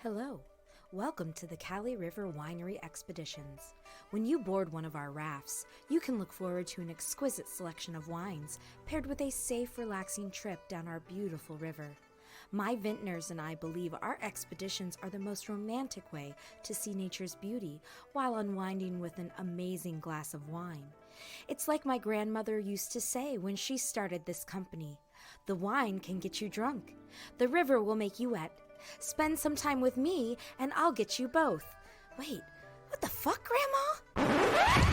Hello. Welcome to the Cali River Winery Expeditions. When you board one of our rafts, you can look forward to an exquisite selection of wines paired with a safe, relaxing trip down our beautiful river. My vintners and I believe our expeditions are the most romantic way to see nature's beauty while unwinding with an amazing glass of wine. It's like my grandmother used to say when she started this company. The wine can get you drunk. The river will make you wet. Spend some time with me, and I'll get you both. Wait, what the fuck, Grandma?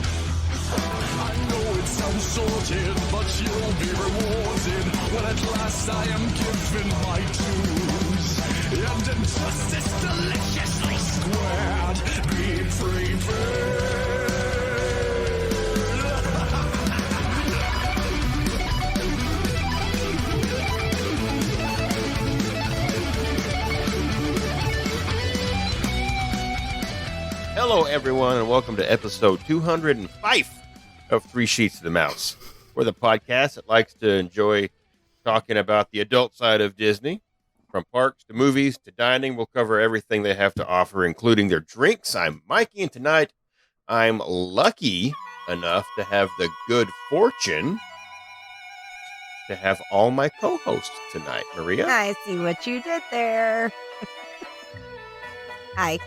I know it sounds sorted, but you'll be rewarded when at last I am given my dues. And injustice deliciously squared, be prepared. Hello, everyone, and welcome to episode 205 of Three Sheets to the Mouse. We're the podcast that likes to enjoy talking about the adult side of Disney. From parks to movies to dining, we'll cover everything they have to offer, including their drinks. I'm Mikey, and tonight I'm lucky enough to have the good fortune to have all my co-hosts tonight. Maria? I see what you did there. Hi.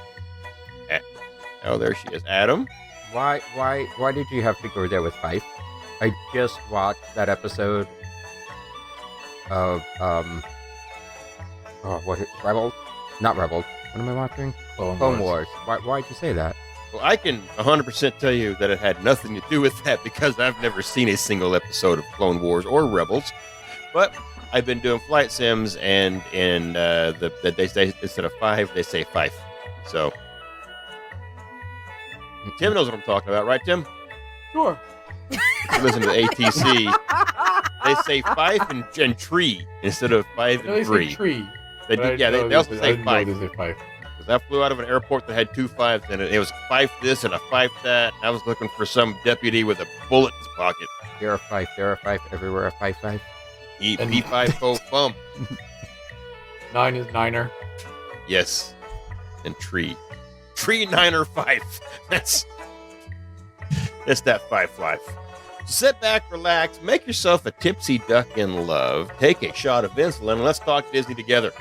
Oh, there she is. Adam? Why did you have to go there with Fife? I just watched that episode of Rebels? Not Rebels. What am I watching? Clone Wars. Why'd you say that? Well, I can 100% tell you that it had nothing to do with that because I've never seen a single episode of Clone Wars or Rebels. But I've been doing flight sims, and they say instead of 5, they say Fife. So Tim knows what I'm talking about, right, Tim? Sure. If you listen to the ATC, they say Fife and tree instead of 5 and 3. Say tree. They do, yeah, they also say Fife. They say Fife. Because I flew out of an airport that had 2 5s in it. It was 5 this and a 5 that. I was looking for some deputy with a bullet in his pocket. There are Fife, everywhere a Fife. P5 fo bum. 9 is Niner. Yes. And tree. Tree 9 or 5. That's that 5 life. Sit back, relax, make yourself a tipsy duck in love, take a shot of insulin, and let's talk Disney together.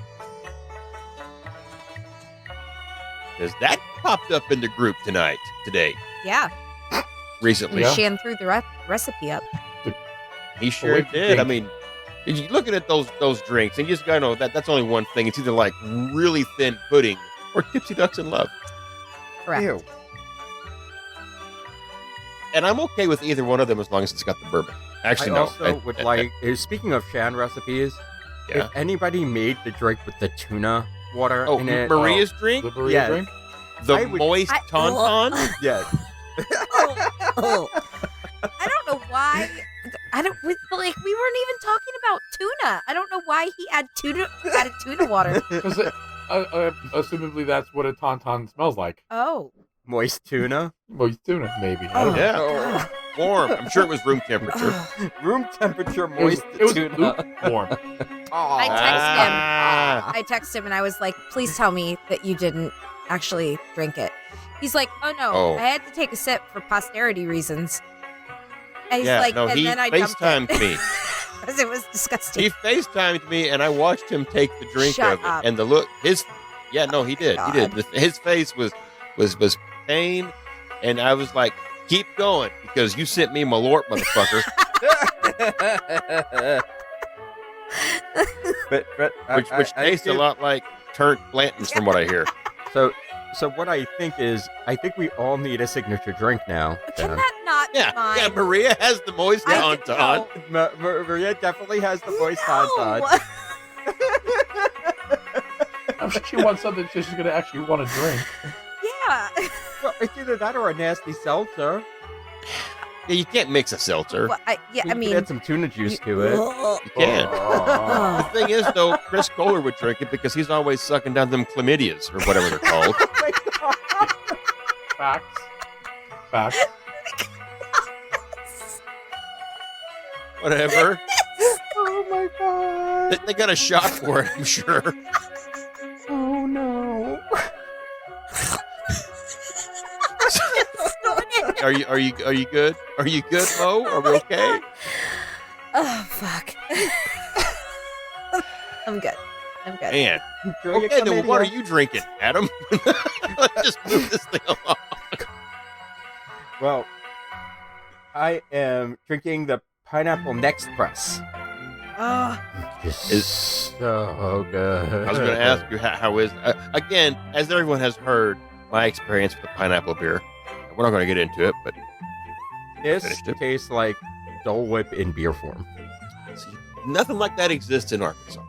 Because that popped up in the group today. Yeah. Recently. Yeah. Shan threw the recipe up. He sure did. I mean, you looking at those drinks, and you just gotta know that's only one thing. It's either like really thin pudding or tipsy ducks in love. Correct. Ew. And I'm okay with either one of them as long as it's got the bourbon. Actually, I no. also would like, speaking of Shan recipes, Yeah. if anybody made the drink with the tuna water in it. Maria's drink? The burrito Yes. drink? The I would- moist tauntaun? Yes. Oh. I don't know why. We weren't even talking about tuna. I don't know why he added tuna water. Because assumably that's what a tauntaun smells like. Oh. Moist tuna. Moist tuna, maybe. I don't know. Yeah. Warm. I'm sure it was room temperature. Room temperature It was, moist it was tuna. lukewarm. I Ah. texted him and I was like, please tell me that you didn't actually drink it. He's like, oh no, Oh. I had to take a sip for posterity reasons. And he's Yeah, like, no, and he then I dumped FaceTimed it. me. Because it was disgusting. He FaceTimed me, and I watched him take the drink Shut of it. up. And the look, he did. God. He did. His face was pain, and I was like, keep going, because you sent me Malort, motherfucker. but which tastes a lot like turnt Blanton's from what I hear. So what I think we all need a signature drink now. Can that not Yeah, be mine? yeah, Maria has the moist I tauntaun. know. Maria definitely has the voice No. tauntaun. I'm sure she wants something she's going to actually want to drink. Yeah. Well, it's either that or a nasty seltzer. Yeah, you can't mix a seltzer. Well, I You can add some tuna juice to it. You can't. Oh. The thing is, though, Chris Kohler would drink it because he's always sucking down them chlamydias, or whatever they're called. Oh my God. Facts. Whatever. my god. They got a shot for it, I'm sure. Oh no. Are you good? Are you good, Mo? Are we okay? Oh, fuck. I'm good. Man. Enjoy your Okay, then what are chlamydia. you drinking, Adam? Let's just move this thing along. Well, I am drinking the Pineapple Next Press. This is so good. I was going to ask you how is again, as everyone has heard, my experience with the pineapple beer. We're not going to get into it, but This finished it. tastes like Dole Whip in beer form. see, nothing like that exists in Arkansas.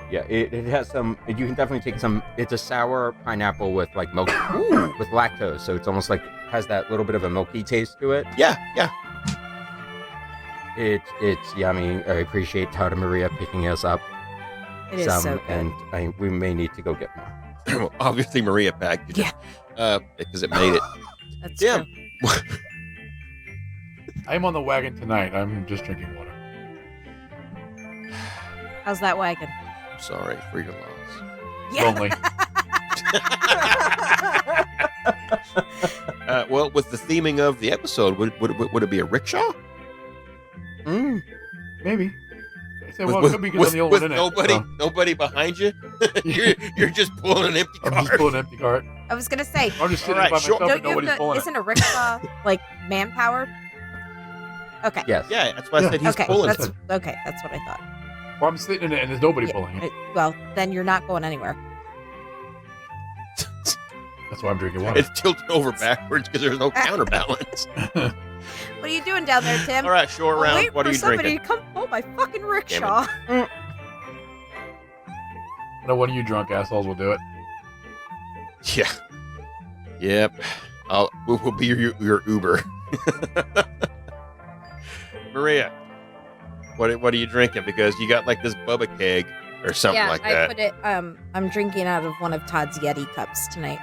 Yeah, it has some. You can definitely take some. It's a sour pineapple with like milk, with lactose, so it's almost like has that little bit of a milky taste to it. Yeah. It's yummy. I appreciate Tata Maria picking us up It is some, so good. and we may need to go get more. Well, obviously, Maria packed it. Yeah. Because it made it. That's Damn. true. I'm on the wagon tonight. I'm just drinking water. How's that wagon? I'm sorry for your loss. Lonely. Well, with the theming of the episode, would it be a rickshaw? Maybe. I say, well, it could be because I'm the only with one in nobody, it. nobody behind you. you're just pulling an empty I'm cart. just pulling an empty cart. I was gonna say, I'm just sitting All right, by sure. myself and don't you nobody's have to, pulling it. isn't a rickshaw like manpowered? Okay. Yes. Yeah, that's why I said he's Okay, pulling. that's it. okay. That's what I thought. Well, I'm sitting in it and there's nobody Yeah, pulling it. Well, then you're not going anywhere. That's why I'm drinking water. It's tilted over backwards because there's no counterbalance. What are you doing down there, Tim? All right, short I'll round. wait What for are you somebody drinking? to come pull my fucking rickshaw. No, one of you drunk assholes will do it. Yeah. Yep. We'll be your Uber. Maria, what are you drinking? Because you got like this Bubba keg or something Yeah, like I that. put it. I'm drinking out of one of Todd's Yeti cups tonight.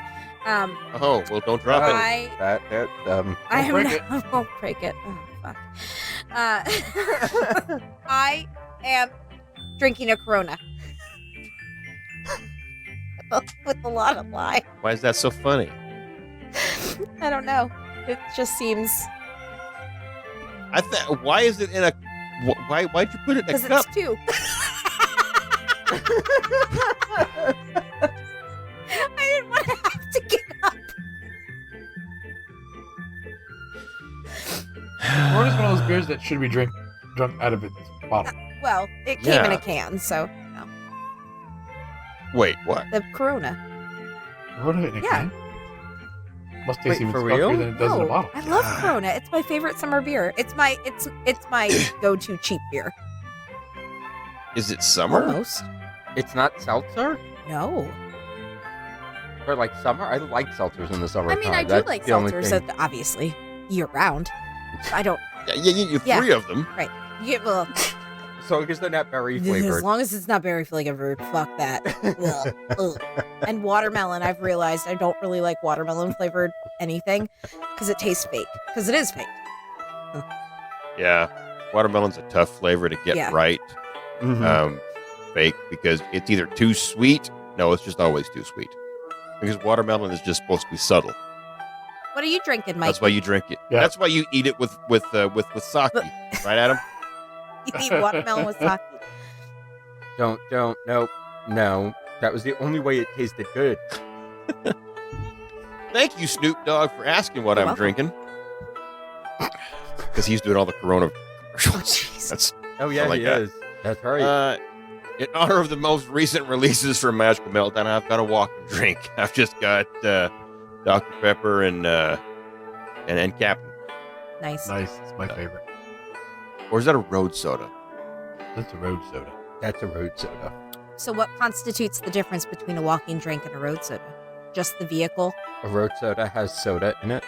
Oh, well, don't drop it. I Don't am break not, it. I won't break it. Oh, fuck. I am drinking a Corona. With a lot of lime. Why is that so funny? I don't know. It just seems Why is it in a? Why'd you put it in a because cup? it's two. I didn't want to have to get up. Corona's one of those beers that should be drunk out of its bottle. Well, it came in Yeah. a can, so no. Wait, what? The Corona. Corona in a Yeah. can? Must taste Wait, even for stuffier real? than it does in a No, bottle. I love Corona. It's my favorite summer beer. It's my go-to cheap beer. Is it summer? Almost. It's not seltzer No. or like summer. I like seltzers in the summer. I mean, I do like seltzers, obviously, year-round. I don't... Yeah, you Yeah. 3 of them. Yeah, well, So because they're not berry as flavored. long as it's not berry flavored, fuck that. Ugh, ugh. And watermelon, I've realized I don't really like watermelon flavored anything because it tastes fake. Because it is fake. Yeah, watermelon's a tough flavor to get Yeah. right. Mhm. Fake because it's either too sweet. No, it's just always too sweet. Because watermelon is just supposed to be subtle. What are you drinking, Mike? That's why you drink it. Yeah. That's why you eat it with sake, right, Adam? You eat watermelon with sake. Don't, no. That was the only way it tasted good. Thank you, Snoop Dogg, for asking what You're I'm welcome. drinking. Because he's doing all the Corona Oh, commercials. jeez. That's Oh yeah, like he that. is. That's right. in honor of the most recent releases from Magical Meltdown. I've got a walking drink. I've just got Dr. Pepper and Captain. Nice. Nice. It's my favorite. Or is that a road soda? That's a road soda. That's a road soda. So, what constitutes the difference between a walking drink and a road soda? Just the vehicle? A road soda has soda in it.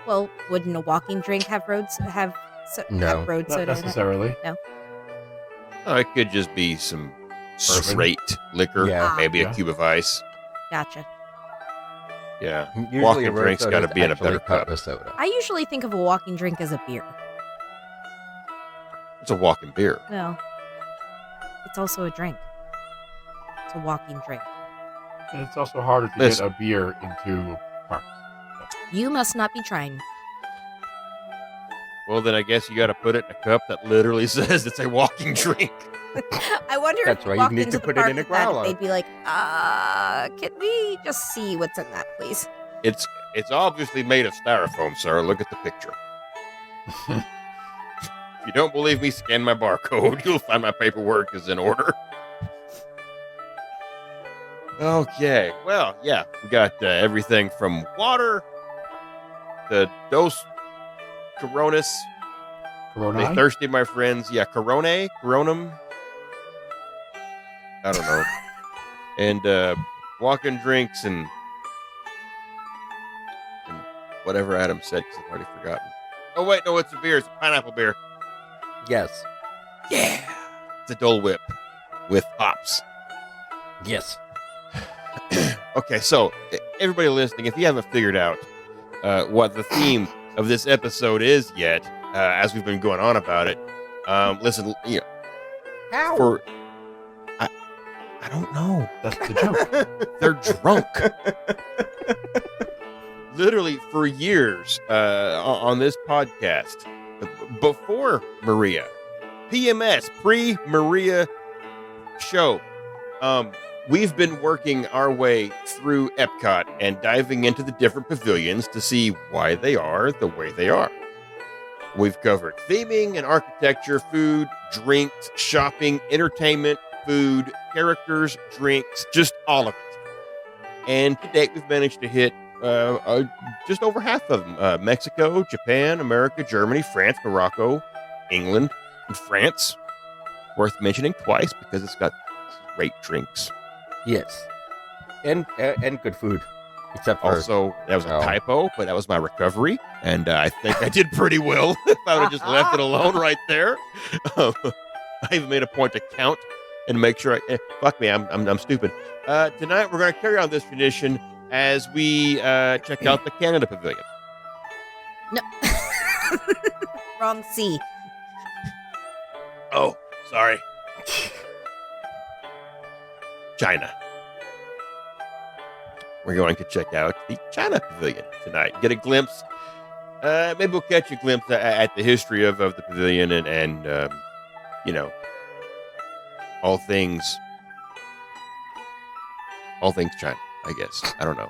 Well, wouldn't a walking drink have No. road Not soda? In it? necessarily. Oh, it could just be some straight liquor. Yeah. Maybe Yeah. a cube of ice. Gotcha. Yeah. Usually Walking a road drink's soda gotta is be in a actually better cup. of soda. I usually think of a walking drink as a beer. It's a walking beer. No. It's also a drink. It's a walking drink. And it's also harder to Listen. get a beer into a park. You must not be trying. Well, then I guess you got to put it in a cup that literally says it's a walking drink. I wonder That's if why you you walked need into to the put it park in a with that, growler. they'd be like, can we just see what's in that, please? It's obviously made of styrofoam, sir. Look at the picture. If you don't believe me, scan my barcode. You'll find my paperwork is in order. Okay. Well, yeah, we got everything from water to Dos Coronas. Corona? Stay thirsty, my friends. Yeah, Coronum. I don't know. And walking drinks and whatever Adam said, because I've already forgotten. Oh, wait, no, it's a beer. It's a pineapple beer. Yes. Yeah. It's a Dole Whip with hops. Yes. Okay, so everybody listening, if you haven't figured out what the theme of this episode is yet, as we've been going on about it, listen, you know, How? I don't know. That's the joke. They're drunk. Literally for years on this podcast, before Maria, PMS, pre-Maria show, we've been working our way through Epcot and diving into the different pavilions to see why they are the way they are. We've covered theming and architecture, food, drinks, shopping, entertainment, food, characters, drinks, just all of it. And to date, we've managed to hit just over half of them. Mexico, Japan, America, Germany, France, Morocco, England, and France. Worth mentioning twice because it's got great drinks. Yes. And good food. Except for Also, that was a Oh. typo, but that was my recovery. And I think I did pretty well if I would have just left it alone right there. I even made a point to count and make sure fuck me, I'm stupid. Tonight, we're going to carry on this tradition as we check out the Canada Pavilion. No. Wrong C. Oh, sorry. China. We're going to check out the China Pavilion tonight. Get a glimpse. Maybe we'll catch a glimpse at the history of the pavilion and you know, all things China, I guess. I don't know.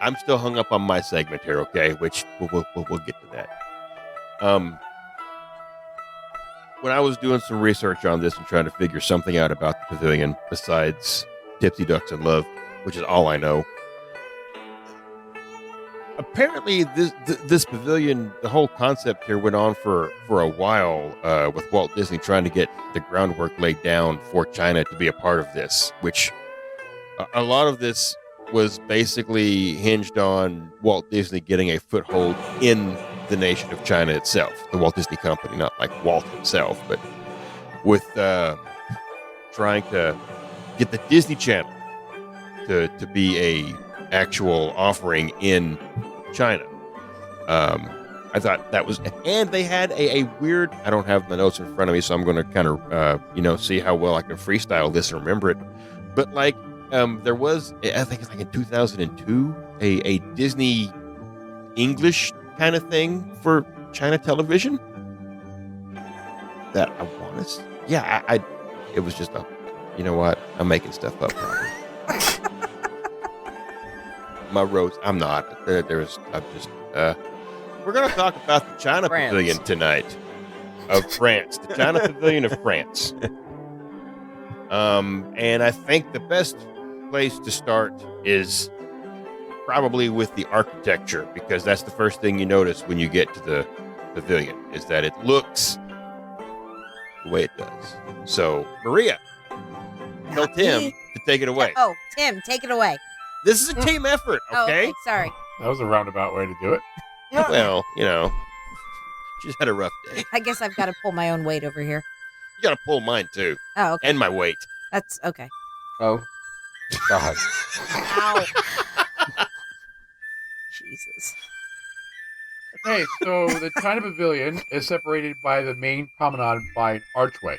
I'm still hung up on my segment here, okay? Which we'll get to that. When I was doing some research on this and trying to figure something out about the pavilion besides Tipsy Ducks in Love, which is all I know, apparently this pavilion, the whole concept here went on for a while with Walt Disney trying to get the groundwork laid down for China to be a part of this, which a lot of this was basically hinged on Walt Disney getting a foothold in the nation of China itself, the Walt Disney Company, not like Walt himself, but with trying to get the Disney Channel to be a actual offering in China. I thought that was, and they had a weird, I don't have my notes in front of me, so I'm going to kind of, see how well I can freestyle this and remember it. But like, there was, I think it's like in 2002, a Disney English kind of thing for China television that I want to, it was just you know what? I'm making stuff up. My roads, I'm not. We're going to talk about the China France. Pavilion tonight of France, the China Pavilion of France. And I think the best place to start is probably with the architecture, because that's the first thing you notice when you get to the pavilion, is that it looks the way it does. So, Maria, tell Not Tim me. to take it away. Oh, Tim, take it away. This is a team effort, Oh, okay? sorry. That was a roundabout way to do it. Well, she's had a rough day. I guess I've got to pull my own weight over here. You got to pull mine, too, Oh, okay. and my weight. That's okay. Oh, God. Ow. Jesus. Okay, so the China Pavilion is separated by the main promenade by an archway.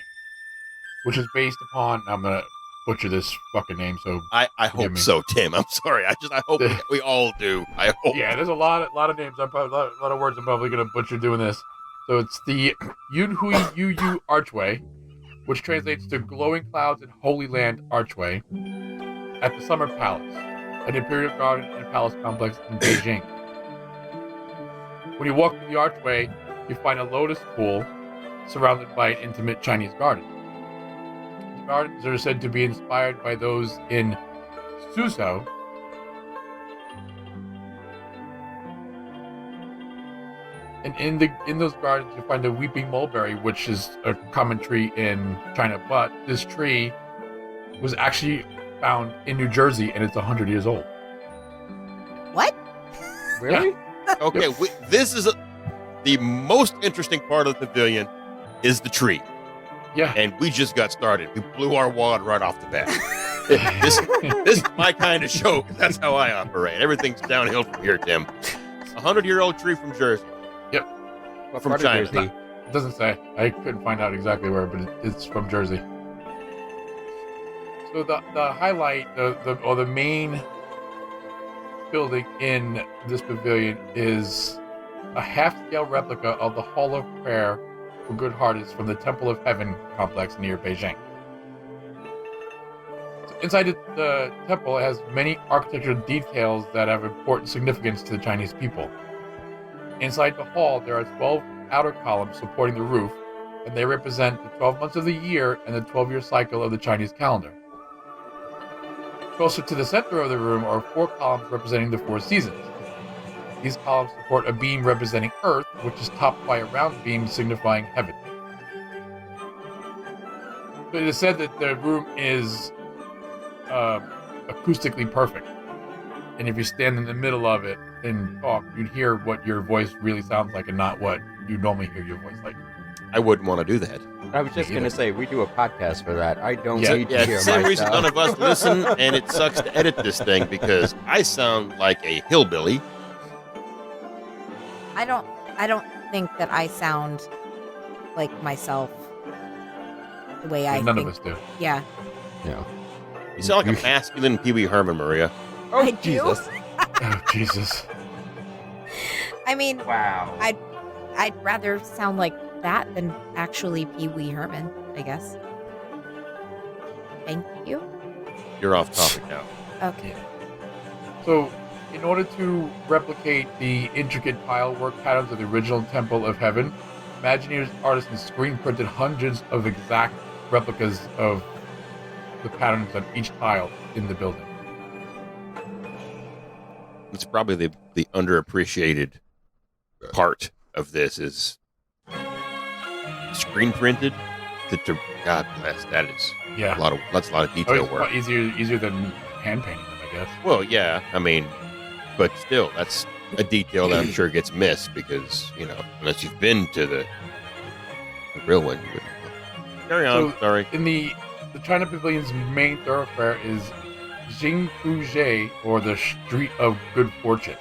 which is based upon. I'm gonna butcher this fucking name. So I Forgive hope me. so, Tim. I'm sorry. I hope we all do. I hope. yeah, there's a lot of names. A lot of words I'm probably gonna butcher doing this. So it's the Yunhui Yu Archway, which translates to Glowing Clouds and Holy Land Archway, at the Summer Palace, an imperial garden and palace complex in Beijing. When you walk through the archway, you find a lotus pool surrounded by an intimate Chinese garden. The gardens are said to be inspired by those in Suzhou, and in those gardens you find the weeping mulberry, which is a common tree in China. But this tree was actually found in New Jersey, and it's 100 years old. What? Really? Okay, this is the most interesting part of the pavilion is the tree, Yeah. and we just got started. We blew our wad right off the bat. this is my kind of show. 'Cause that's how I operate. Everything's downhill from here, Tim. 100-year-old tree from Jersey. What From part of China. Jersey? It doesn't say. I couldn't find out exactly where, but it's from Jersey. So the highlight, the main building in this pavilion is a half-scale replica of the Hall of Prayer for Good Hearts from the Temple of Heaven complex near Beijing. So inside the temple, it has many architectural details that have important significance to the Chinese people. Inside the hall, there are 12 outer columns supporting the roof, and they represent the 12 months of the year and the 12-year cycle of the Chinese calendar. Closer to the center of the room are 4 columns representing the 4 seasons. These columns support a beam representing Earth, which is topped by a round beam signifying heaven. So it is said that the room is acoustically perfect, and if you stand in the middle of it and talk, you'd hear what your voice really sounds like and not what you normally hear your voice like. I wouldn't want to do that. I was just Me going to either. say, we do a podcast for that. I don't Yeah, need Yeah, to it's hear the same reason myself. none of us listen, and it sucks to edit this thing because I sound like a hillbilly. I don't think that I sound like myself the way I None think. of us do. Yeah. Yeah. You sound like a masculine Pee Wee Herman, Maria. Oh, I do? Jesus. Oh, Jesus. I mean, Wow. I'd rather sound like that than actually Pee Wee Herman, I guess. Thank you. You're off topic now. Okay. So, in order to replicate the intricate tile work patterns of the original Temple of Heaven, Imagineers artisans screen printed hundreds of exact replicas of the patterns on each tile in the building. It's probably the underappreciated part of this is screen printed. To God bless, that is Yeah. that's a lot of Oh, detail it's work. easier than hand painting them, I guess. Well, yeah, I mean, but still, that's a detail that I'm sure gets missed because, unless you've been to the real one, you wouldn't. Carry on, So- sorry. In the China Pavilion's main thoroughfare is Jingfuzhe, or the Street of Good Fortune,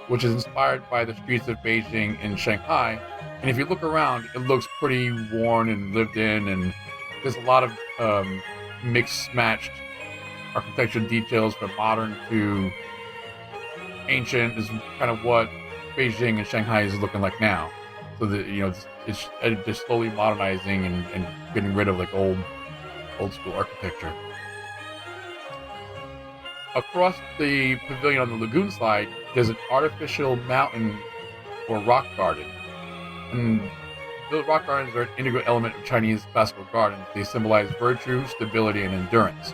which is inspired by the streets of Beijing and Shanghai. And if you look around, it looks pretty worn and lived in, and there's a lot of mixed-matched architectural details from modern to ancient. Is kind of what Beijing and Shanghai is looking like now. So that it's just slowly modernizing and getting rid of like old school architecture. Across the pavilion on the lagoon side, there's an artificial mountain or rock garden. And the rock gardens are an integral element of Chinese classical gardens. They symbolize virtue, stability, and endurance.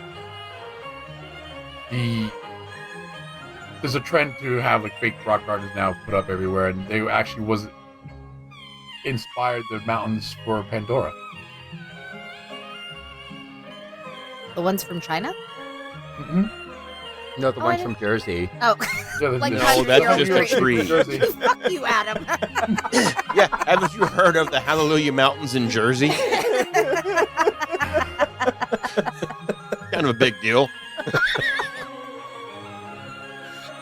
There's a trend to have like fake rock gardens now put up everywhere, and they actually inspired the mountains for Pandora. The ones from China? Mm-hmm. No, the Oh, I ones didn't- from Jersey. Oh, Yeah, Like No, 100-year-old that's just a tree. fuck you, Adam. Yeah, haven't you heard of the Hallelujah Mountains in Jersey? Kind of a big deal.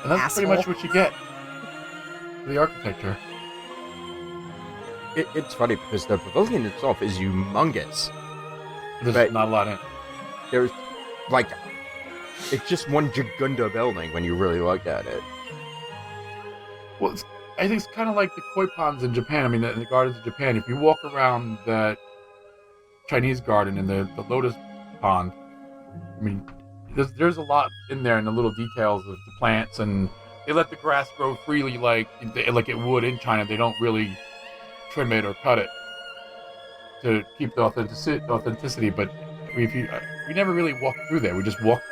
And that's pretty Asshole. much what you get for the architecture. It's funny because the pavilion itself is humongous. There's But- not a lot in it. There's like it's just one Jagunda building when you really look at it. Well, I think it's kind of like the koi ponds in Japan. I mean, the gardens in Japan. If you walk around that Chinese garden and the lotus pond, I mean, there's a lot in there in the little details of the plants, and they let the grass grow freely like it would in China. They don't really trim it or cut it to keep the authenticity. But we never really walked through there. We just walked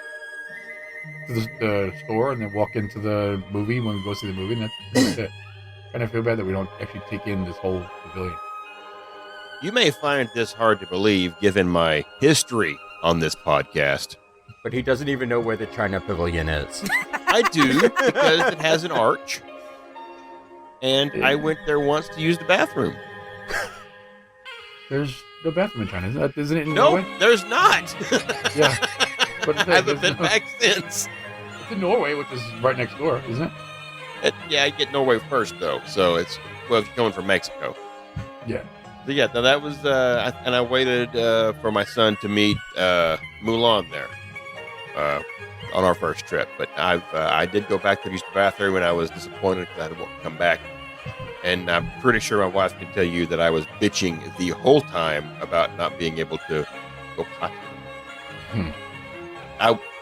to the store and then walk into the movie when we go see the movie, and that's pretty much it. Kind of feel bad that we don't actually take in this whole pavilion. You may find this hard to believe given my history on this podcast. But he doesn't even know where the China Pavilion is. I do, because it has an arch. And I went there once to use the bathroom. There's no bathroom in China, isn't it? In No, Norway? there's not. Yeah. But I haven't been back since. It's in Norway, which is right next door, isn't it? Yeah, I get Norway first, though. So it's, well, if you're going from Mexico. Yeah. So yeah, now that was, and I waited for my son to meet Mulan there on our first trip. But I did go back to use the bathroom, and I was disappointed because I had to come back. And I'm pretty sure my wife can tell you that I was bitching the whole time about not being able to go potty.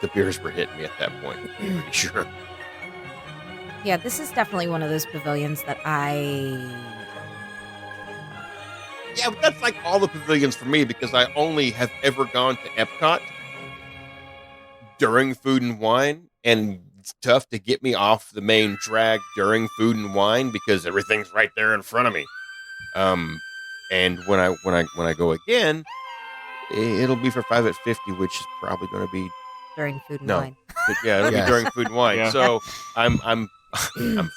The beers were hitting me at that point. I'm pretty sure. Yeah, this is definitely one of those pavilions that Yeah, but that's like all the pavilions for me because I only have ever gone to Epcot during Food and Wine, and it's tough to get me off the main drag during Food and Wine because everything's right there in front of me. And when I go again, it'll be for 5 at 50, which is probably going to be during Food and No. Wine. yeah, it'll Yes. be during Food and Wine. Yeah. So I'm I'm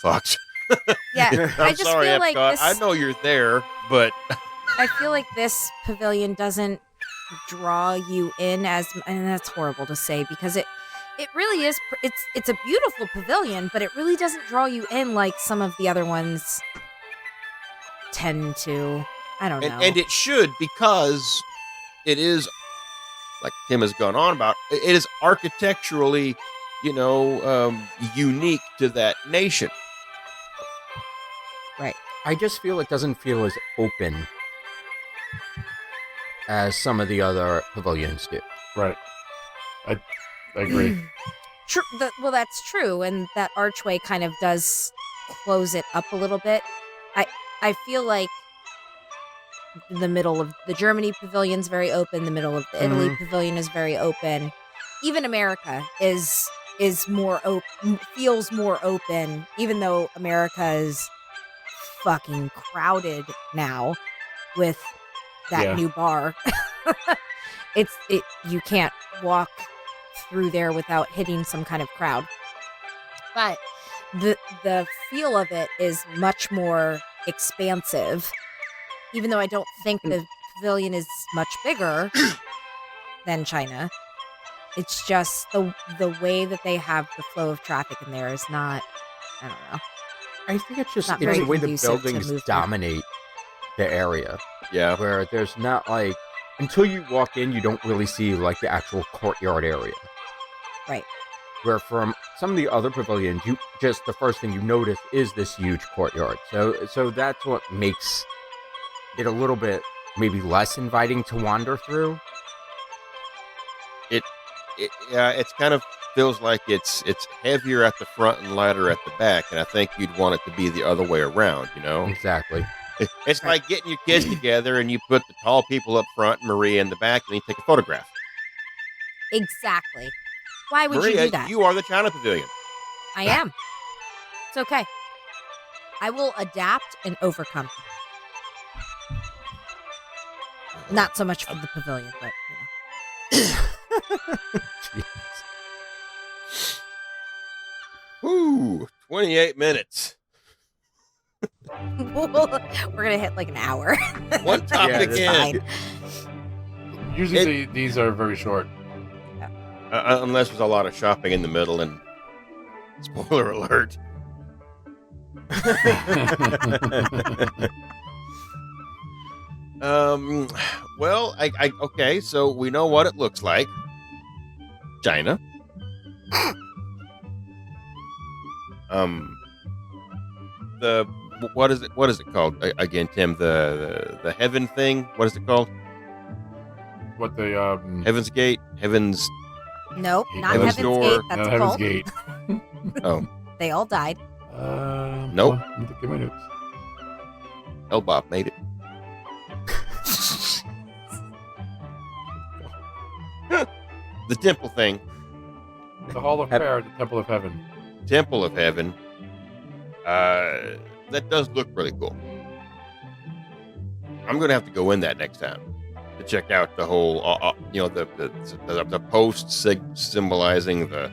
fucked. Yeah, I'm I just sorry, feel Epcot. like this. I know you're there, but I feel like this pavilion doesn't draw you in and that's horrible to say because it really is. It's a beautiful pavilion, but it really doesn't draw you in like some of the other ones tend to. I don't know. and it should because it is like Tim has gone on about. It is architecturally, unique to that nation. I just feel it doesn't feel as open as some of the other pavilions do. Right. I agree. Well, that's true, and that archway kind of does close it up a little bit. I feel like the middle of the Germany pavilion's very open. The middle of the Italy pavilion is very open. Even America is more open, feels more open, even though America is fucking crowded now with that Yeah. new bar. You can't walk through there without hitting some kind of crowd. But the feel of it is much more expansive. Even though I don't think the pavilion is much bigger than China, it's just the way that they have the flow of traffic in there is not. I don't know. I think it's just Not it's very the way the conducive to buildings movement. dominate the area, Yeah, where there's not like until you walk in, you don't really see like the actual courtyard area. Right. Where from some of the other pavilions, you just the first thing you notice is this huge courtyard. So that's what makes it a little bit maybe less inviting to wander through. it's kind of feels like it's heavier at the front and lighter at the back, and I think you'd want it to be the other way around. Exactly. It's like getting your kids together and you put the tall people up front, Maria in the back, and you take a photograph. Exactly. Why would Maria, you do that? you are the China Pavilion. I am. It's okay. I will adapt and overcome. Not so much for the pavilion, but Jeez. Woo! 28 minutes. we're gonna hit like an hour. One topic that's in. Fine. Usually these are very short. Unless there's a lot of shopping in the middle, and spoiler alert. Well, I okay, so we know what it looks like. China. The what is it? What is it called again, Tim? The heaven thing. What is it called? What the Heaven's Gate. Heaven's. Nope, not Heaven's Heaven's Door. Gate. That's no, a Heaven's cult. Gate. Oh, They all died. Nope. Well, let me look at my notes. Elbop made it. The temple thing. The Hall of Prayer, the Temple of Heaven. Temple of Heaven. That does look really cool. I'm gonna have to go in that next time to check out the whole, the posts symbolizing the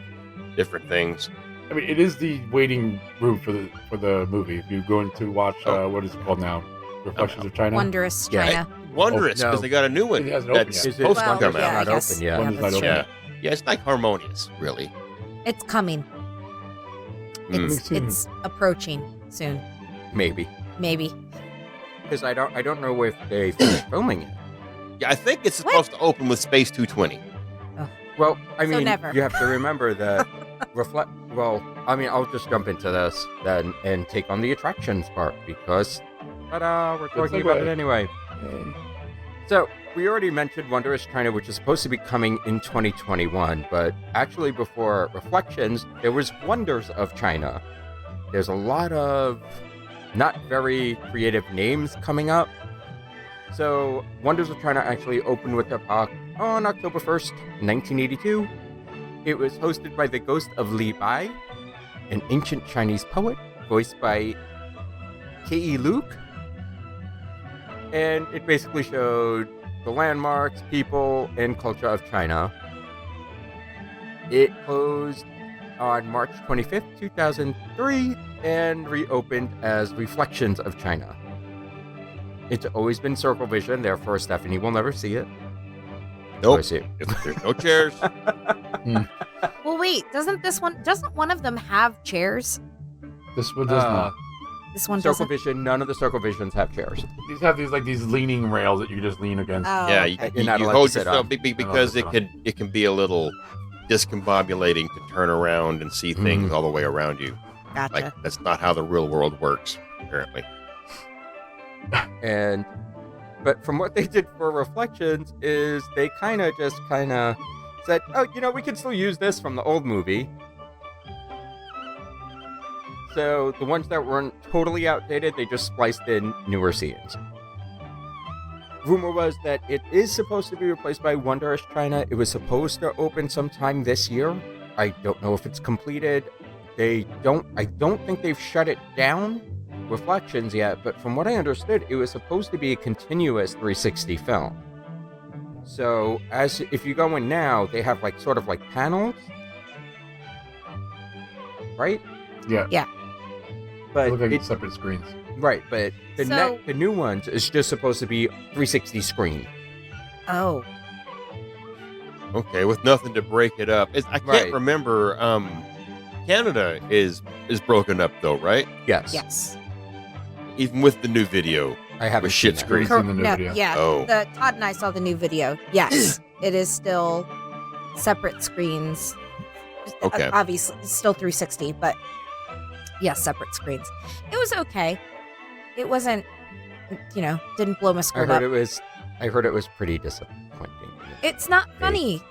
different things. I mean, it is the waiting room for the movie. If you go in to watch, Oh. what is it called now? Reflections of China. Wondrous Yeah. China. Wondrous no. because they got a new one It hasn't opened that's yet. Is it- supposed to Well, come yeah, out. I Not guess. open yet. Wondrous that's not true. open. Yeah, it's like harmonious, really. It's coming. Mm. It's soon. it's approaching soon. Maybe. Maybe. Because I don't know if they finished filming it. Yeah, I think it's supposed to open with Space 220. Well, I So mean, never. you have to remember that I'll just jump into this then and take on the attractions part because we're talking about it segue. anyway. So, we already mentioned Wondrous China, which is supposed to be coming in 2021, but actually before Reflections, there was Wonders of China. There's a lot of not very creative names coming up. So, Wonders of China actually opened with the park on October 1st, 1982. It was hosted by the ghost of Li Bai, an ancient Chinese poet, voiced by K.E. Luke. And it basically showed the landmarks, people, and culture of China. It closed on March 25th, 2003, and reopened as Reflections of China. It's always been Circle Vision, therefore Stephanie will never see it. Nope. I see it. There's no chairs. Well, wait. Doesn't one of them have chairs? This one does not. This one Circle doesn't. Vision, none of the Circle Visions have chairs. These have these leaning rails that you just lean against. Oh, Yeah, okay. You're not you allowed to hold sit yourself on. because Not allowed to it can be a little discombobulating to turn around and see things all the way around you. Gotcha. Like that's not how the real world works, apparently. But from what they did for Reflections is they kind of said, oh, we can still use this from the old movie. So the ones that weren't totally outdated, they just spliced in newer scenes. Rumor was that it is supposed to be replaced by Wondrous China. It was supposed to open sometime this year. I don't know if it's completed. I don't think they've shut it down, Reflections, yet, but from what I understood, it was supposed to be a continuous 360 film. So, if you go in now, they have sort of panels, right? Yeah. Yeah. They But look like it's separate screens. right, but So- the new ones is just supposed to be 360 screen. Oh. Okay, with nothing to break it up. I can't Right. remember. Canada is broken up though, right? Yes. Yes. Even with the new video. I haven't With seen shit that. screen. Seen the new No, video. yeah. Oh. Todd and I saw the new video. Yes, it is still separate screens. Okay. Obviously, it's still 360, but yes, separate screens. It was okay. It wasn't, didn't blow my I skirt heard up. it was pretty disappointing. It's not funny.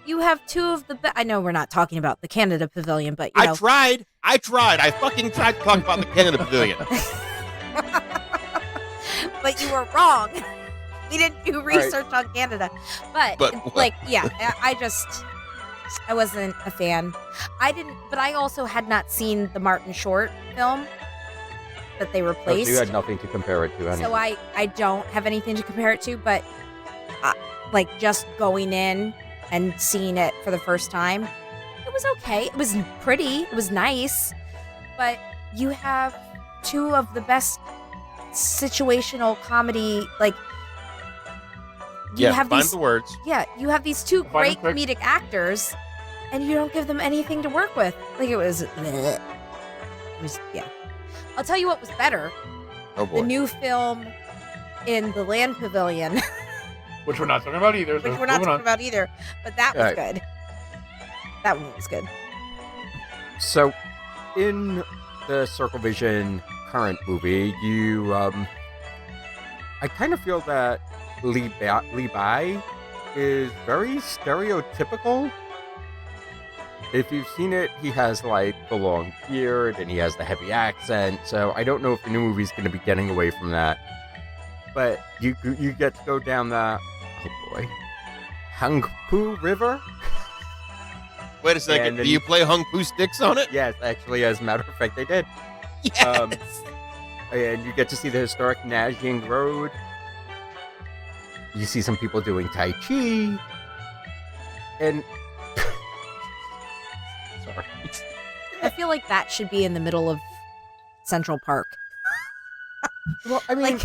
You have two of the I know we're not talking about the Canada Pavilion, but I tried. I fucking tried to talk about the Canada Pavilion. but you were wrong. We didn't do research on Canada. But yeah, I wasn't a fan. But I also had not seen the Martin Short film that they So replaced. you had nothing to compare it to anyway. So I don't have anything to compare it to, but just going in and seeing it for the first time, it was okay. It was pretty. It was nice. But you have two of the best situational comedy, you have find these the words. yeah, you have these two Find great them quick. comedic actors and you don't give them anything to work with. It was yeah. I'll tell you what was better. Oh the boy. new film in the Land Pavilion, Which we're not talking about either. which So we're not moving talking on. about either. But that was Right. good. That one was good. So, in the Circle Vision current movie, I kind of feel that Li Bai is very stereotypical. If you've seen it, he has like the long beard and he has the heavy accent. So I don't know if the new movie's going to be getting away from that. But you get to go down the Hangpu River. Wait a second. And Do then you play Hung Pu sticks on it? Yes, actually, as a matter of fact, they did. Yes. And you get to see the historic Nanjing Road. You see some people doing Tai Chi. And. Sorry. I feel like that should be in the middle of Central Park. Well, I mean,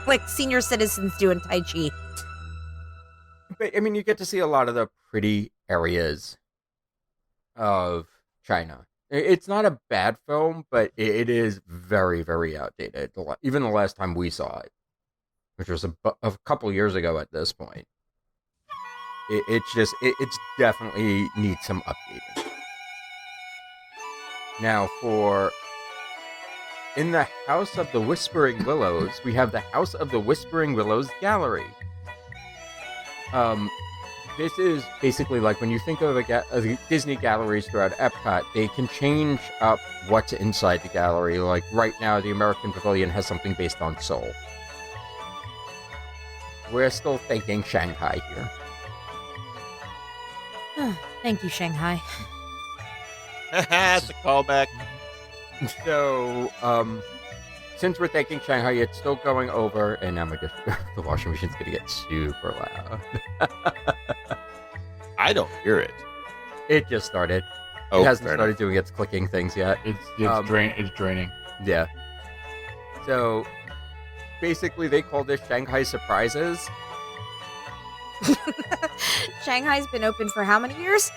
Like senior citizens doing Tai Chi. but, I mean, you get to see a lot of the pretty areas of China. It's not a bad film, but it is very, very outdated. Even the last time we saw it, which was a couple years ago at this point. It's definitely needs some updating. Now, in the House of the Whispering Willows, we have the House of the Whispering Willows Gallery. This is basically like when you think of the Disney galleries throughout Epcot, they can change up what's inside the gallery. Like right now, the American Pavilion has something based on Seoul. We're still thinking Shanghai here. Thank you, Shanghai. That's a callback. So, since we're thinking Shanghai, it's still going over, and now the washing machine's gonna get super loud. I don't hear it. It just started. Oh, It hasn't fair started doing its clicking things yet. It's draining. Yeah. So, basically, they call this Shanghai Surprises. Shanghai's been open for how many years?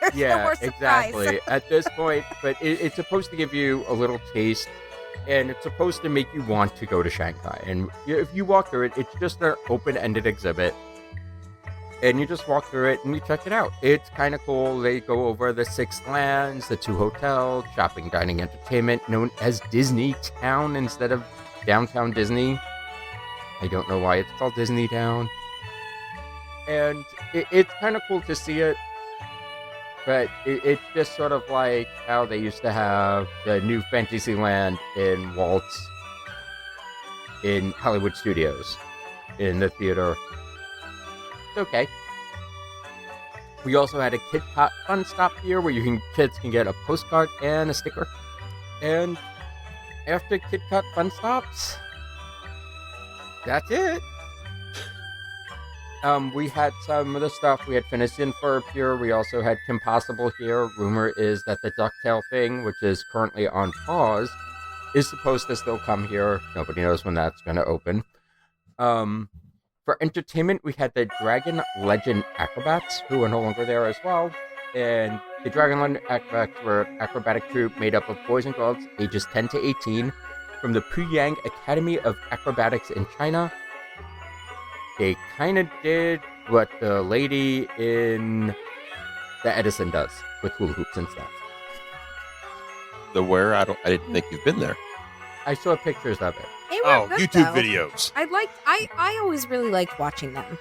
There's no Yeah, more surprise. exactly. At this point, but it's supposed to give you a little taste, and it's supposed to make you want to go to Shanghai. And if you walk through it, it's just an open-ended exhibit, and you just walk through it and you check it out. It's kind of cool. They go over the 6 lands, the 2 hotels, shopping, dining, entertainment, known as Disney Town instead of Downtown Disney. I don't know why it's called Disney Town. And it's kind of cool to see it, but it's just sort of like how they used to have the new Fantasyland in Walt's in Hollywood Studios in the theater. It's okay. We also had a Kit Kat Fun Stop here where kids can get a postcard and a sticker. And after Kit Kat Fun Stops, that's it. We had some of the stuff. We had Finished in Ferb here. We also had Kim Possible here. Rumor is that the DuckTale thing, which is currently on pause, is supposed to still come here. Nobody knows when that's going to open. For entertainment, we had the Dragon Legend Acrobats, who are no longer there as well. And the Dragon Legend Acrobats were an acrobatic troupe made up of boys and girls ages 10 to 18 from the Puyang Academy of Acrobatics in China. They kind of did what the lady in the Edison does with hula hoops and stuff. The where? I didn't think you've been there. I saw pictures of it. They were Oh, good, YouTube though. videos. I always really liked watching them.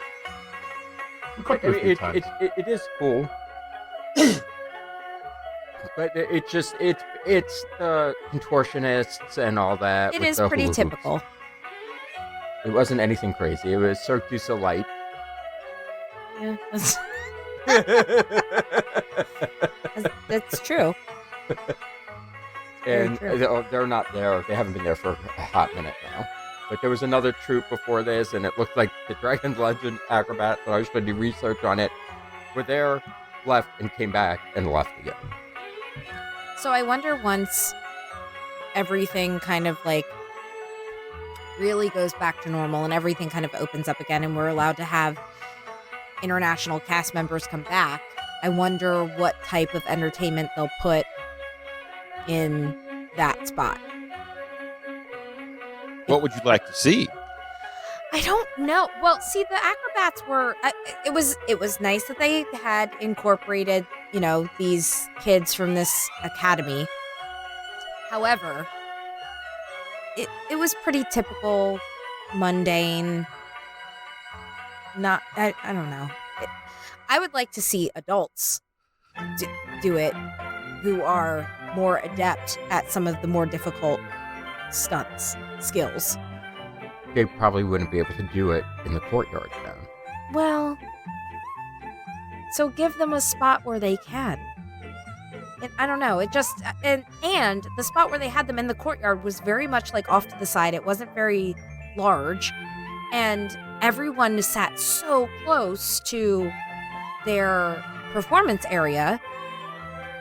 It is cool. But it's the contortionists and all that. It with is the pretty hula hoops. typical. It wasn't anything crazy. It was Cirque du Soleil. Yeah, that's true. And Very they're not there. They haven't been there for a hot minute now. But there was another troupe before this, and it looked like the Dragon Legend Acrobats, but I was going to do research on it, were there, left, and came back, and left again. So I wonder once everything kind of like really goes back to normal and everything kind of opens up again and we're allowed to have international cast members come back, I wonder what type of entertainment they'll put in that spot. What would you like to see? I don't know. Well, see, the acrobats were. It was nice that they had incorporated, these kids from this academy. However, it was pretty typical, mundane. Not. I don't know. I would like to see adults do it, who are more adept at some of the more difficult skills. They probably wouldn't be able to do it in the courtyard then. Well, so give them a spot where they can. I don't know. It just and the spot where they had them in the courtyard was very much like off to the side. It wasn't very large, and everyone sat so close to their performance area.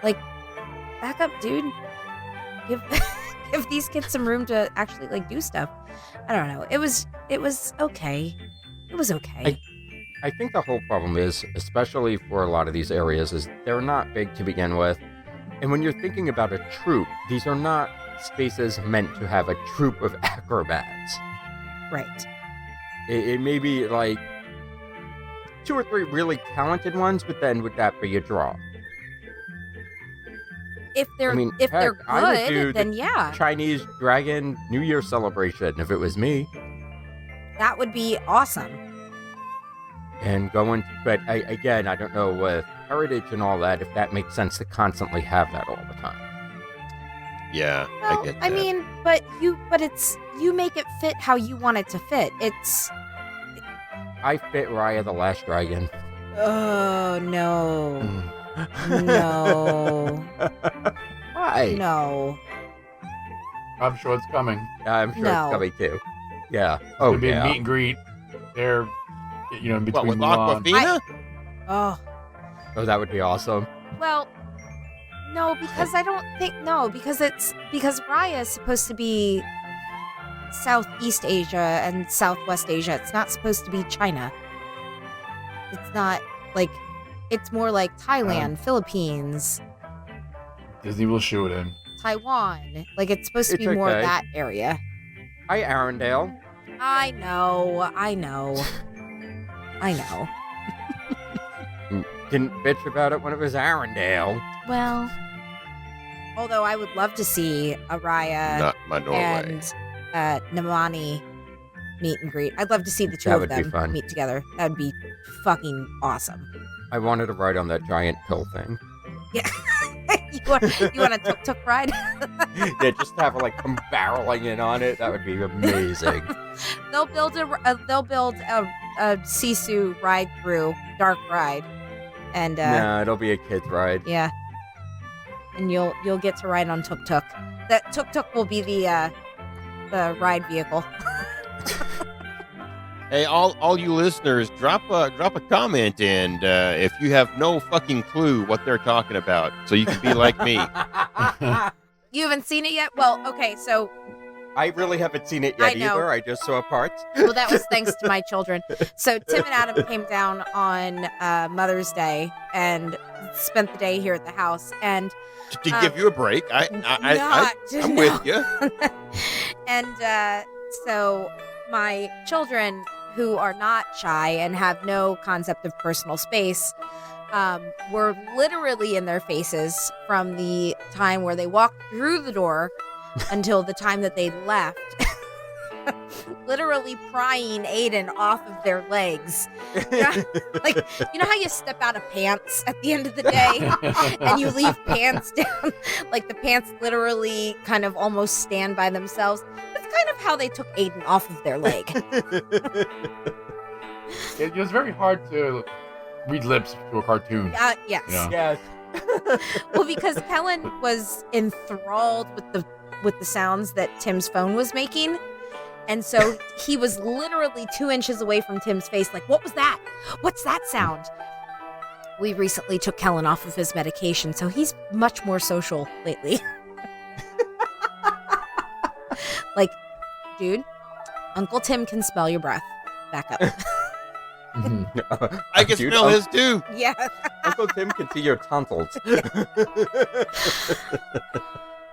Like, back up, dude. Give these kids some room to actually do stuff. I don't know. It was okay. It was okay. I think the whole problem is, especially for a lot of these areas, is they're not big to begin with. And when you're thinking about a troupe, these are not spaces meant to have a troupe of acrobats. Right. It may be like 2 or 3 really talented ones, but then would that be a draw? If they're heck, I would do good, then yeah. Chinese Dragon New Year celebration if it was me. That would be awesome. And but I don't know with heritage and all that, if that makes sense to constantly have that all the time. Yeah, Well, I get that. I mean, but you make it fit how you want it to fit. I fit Raya the Last Dragon. Oh no. No. Why? No. I'm sure it's coming. I'm sure No. it's coming too. Yeah. It'll Oh, be a yeah. meet and greet. They're, in What, between with Mulan. Aquafina? Oh. Oh, that would be awesome. Well, no, because I don't think because Raya is supposed to be Southeast Asia and Southwest Asia. It's not supposed to be China. It's not it's more like Thailand, Philippines, Disney will shoe it in. Taiwan. It's supposed to It's be more okay. that area. Hi, Arendelle. I know. Didn't bitch about it when it was Arendelle. Well, although I would love to see Araya Not my Norway. and Namani meet and greet. I'd love to see the two That of would be them fun. meet together. That would be fucking awesome. I wanted to ride on that giant pill thing. Yeah. you want a tuk-tuk ride? Yeah, just have her come barreling in on it. That would be amazing. They'll build a Sisu ride through, dark ride. And Nah, it'll be a kid's ride. yeah. And you'll get to ride on tuk-tuk. That tuk-tuk will be the ride vehicle. Hey, all you listeners, drop a comment, and if you have no fucking clue what they're talking about, so you can be like me. You haven't seen it yet? Well, okay, so I really haven't seen it yet I know. either. I just saw parts. well, that was thanks to my children. So Tim and Adam came down on Mother's Day and spent the day here at the house. And To give you a break, I'm with you. And so my children, who are not shy and have no concept of personal space, were literally in their faces from the time where they walked through the door until the time that they left. Literally prying Aiden off of their legs. You know how you step out of pants at the end of the day and you leave pants down? The pants literally kind of almost stand by themselves. That's kind of how they took Aiden off of their leg. It was very hard to read lips to a cartoon. Yes. Yeah. Yes. Well, because Kellen was enthralled with the sounds that Tim's phone was making. And so he was literally 2 inches away from Tim's face, what was that? What's that sound? We recently took Kellen off of his medication, so he's much more social lately. Dude, Uncle Tim can smell your breath. Back up. I can Dude, smell his too. Yeah. Uncle Tim can see your tonsils.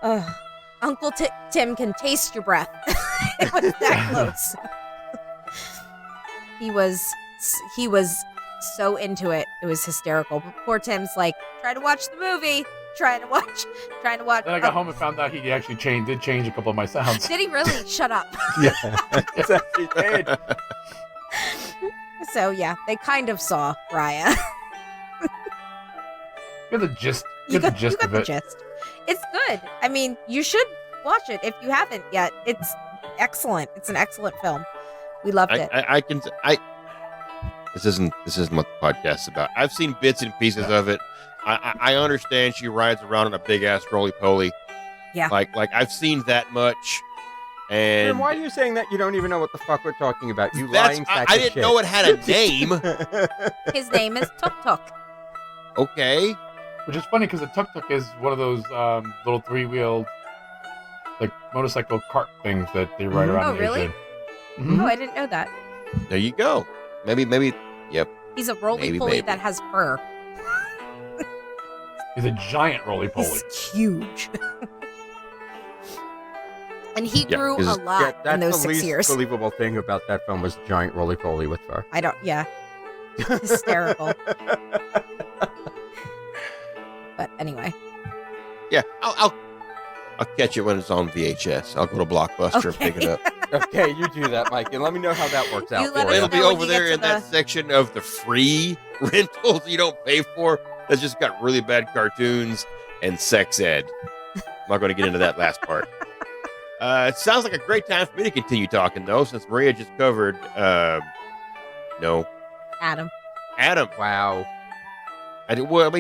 Ugh. Uncle Tim can taste your breath. It was that close. He was so into it. It was hysterical. But poor Tim's like, trying to watch the movie. Trying to watch. Then I got home and found out he actually did change a couple of my sounds. Did he really? Shut up. Yeah, exactly. Did. So yeah, they kind of saw Raya. You got the gist. You got of the it. gist. It's good. I mean, you should watch it if you haven't yet. It's excellent. It's an excellent film. We loved it. This isn't what the podcast's about. I've seen bits and pieces of it. I understand she rides around in a big ass roly poly. Yeah. Like I've seen that much. And Then why are you saying that you don't even know what the fuck we're talking about? You that's lying sack I of didn't shit. know it had a name. His name is Tuk Tuk. Okay. Which is funny because the tuk tuk is one of those little 3-wheeled, like motorcycle cart things that they ride around. Oh, in really? Asia. Mhm. Oh, I didn't know that. There you go. Maybe. Yep. He's a roly poly Maybe. that has fur. He's a giant roly poly. He's huge. And he Yeah, grew a 'cause- lot in those the 6 least years. believable thing about that film was giant roly poly with fur. Yeah. Hysterical. But anyway. Yeah. I'll catch it when it's on VHS. I'll go to Blockbuster and pick it up. Okay, you do that, Mike, and let me know how that works You out let for us you. It'll be know when over you get there to in that section of the free rentals you don't pay for. That's just got really bad cartoons and sex ed. I'm not going to get into that last part. It sounds like a great time for me to continue talking, though, since Maria just covered, Adam. Adam. Wow.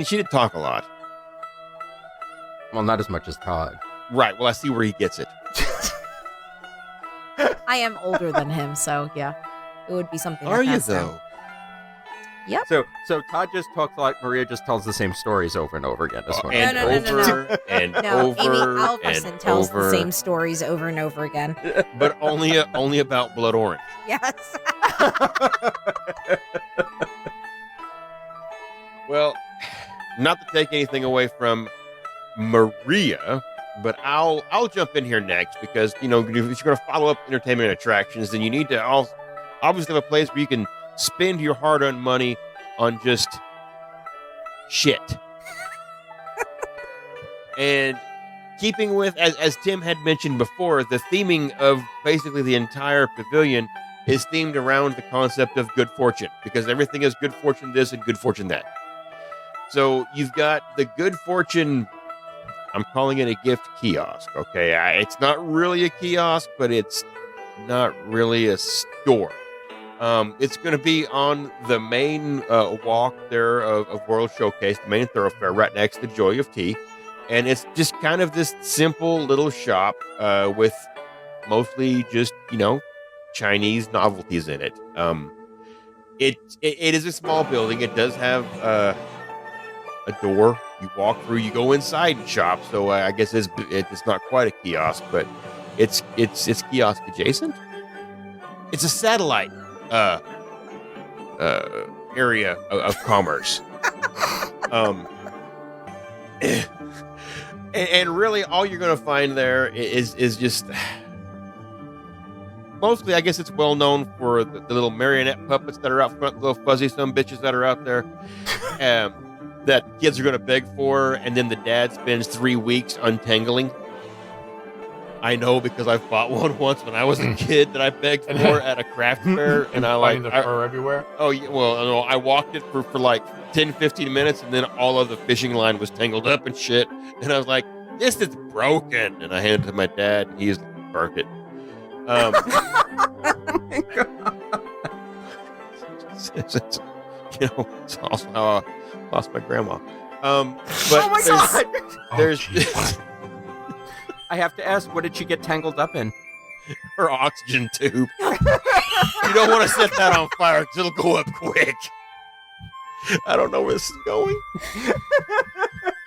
She did talk a lot. Well, not as much as Todd. Right. Well, I see where he gets it. I am older than him, so yeah. It would be something. Are to you, pass down. though? So Todd just talks like Maria just tells the same stories over and over again. That's what And No. over and No, over Amy and Alverson tells over, the same stories over and over again. but only about Blood Orange. Yes. Well, not to take anything away from Maria, but I'll jump in here next because if you're going to follow up entertainment attractions, then you need to obviously have a place where you can spend your hard-earned money on just shit. And keeping with, as Tim had mentioned before, the theming of basically the entire pavilion is themed around the concept of good fortune, because everything is good fortune this and good fortune that. So you've got the good fortune, I'm calling it a gift kiosk, okay? It's not really a kiosk, but it's not really a store. It's going to be on the main walk there of World Showcase, the main thoroughfare, right next to Joy of Tea. And it's just kind of this simple little shop with mostly just, Chinese novelties in it. It is a small building. It does have a door. You walk through, you go inside and shop. So I guess it's not quite a kiosk, but it's kiosk adjacent. It's a satellite area of commerce. And really, all you're going to find there is just mostly, I guess it's well known for the little marionette puppets that are out front, little fuzzy some bitches that are out there, that kids are going to beg for, and then the dad spends 3 weeks untangling. I know because I bought one once when I was a kid that I begged for at a craft fair, and Finding the fur everywhere. Oh, yeah, well, no, I walked it for like 10, 15 minutes, and then all of the fishing line was tangled up and shit. And I was like, this is broken. And I handed it to my dad, and he's burnt it. Oh my God. It's also how I lost my grandma. But Oh my God. There's Jeez. I have to ask, what did she get tangled up in? her oxygen tube. You don't want to set that on fire because it'll go up quick. I don't know where this is going.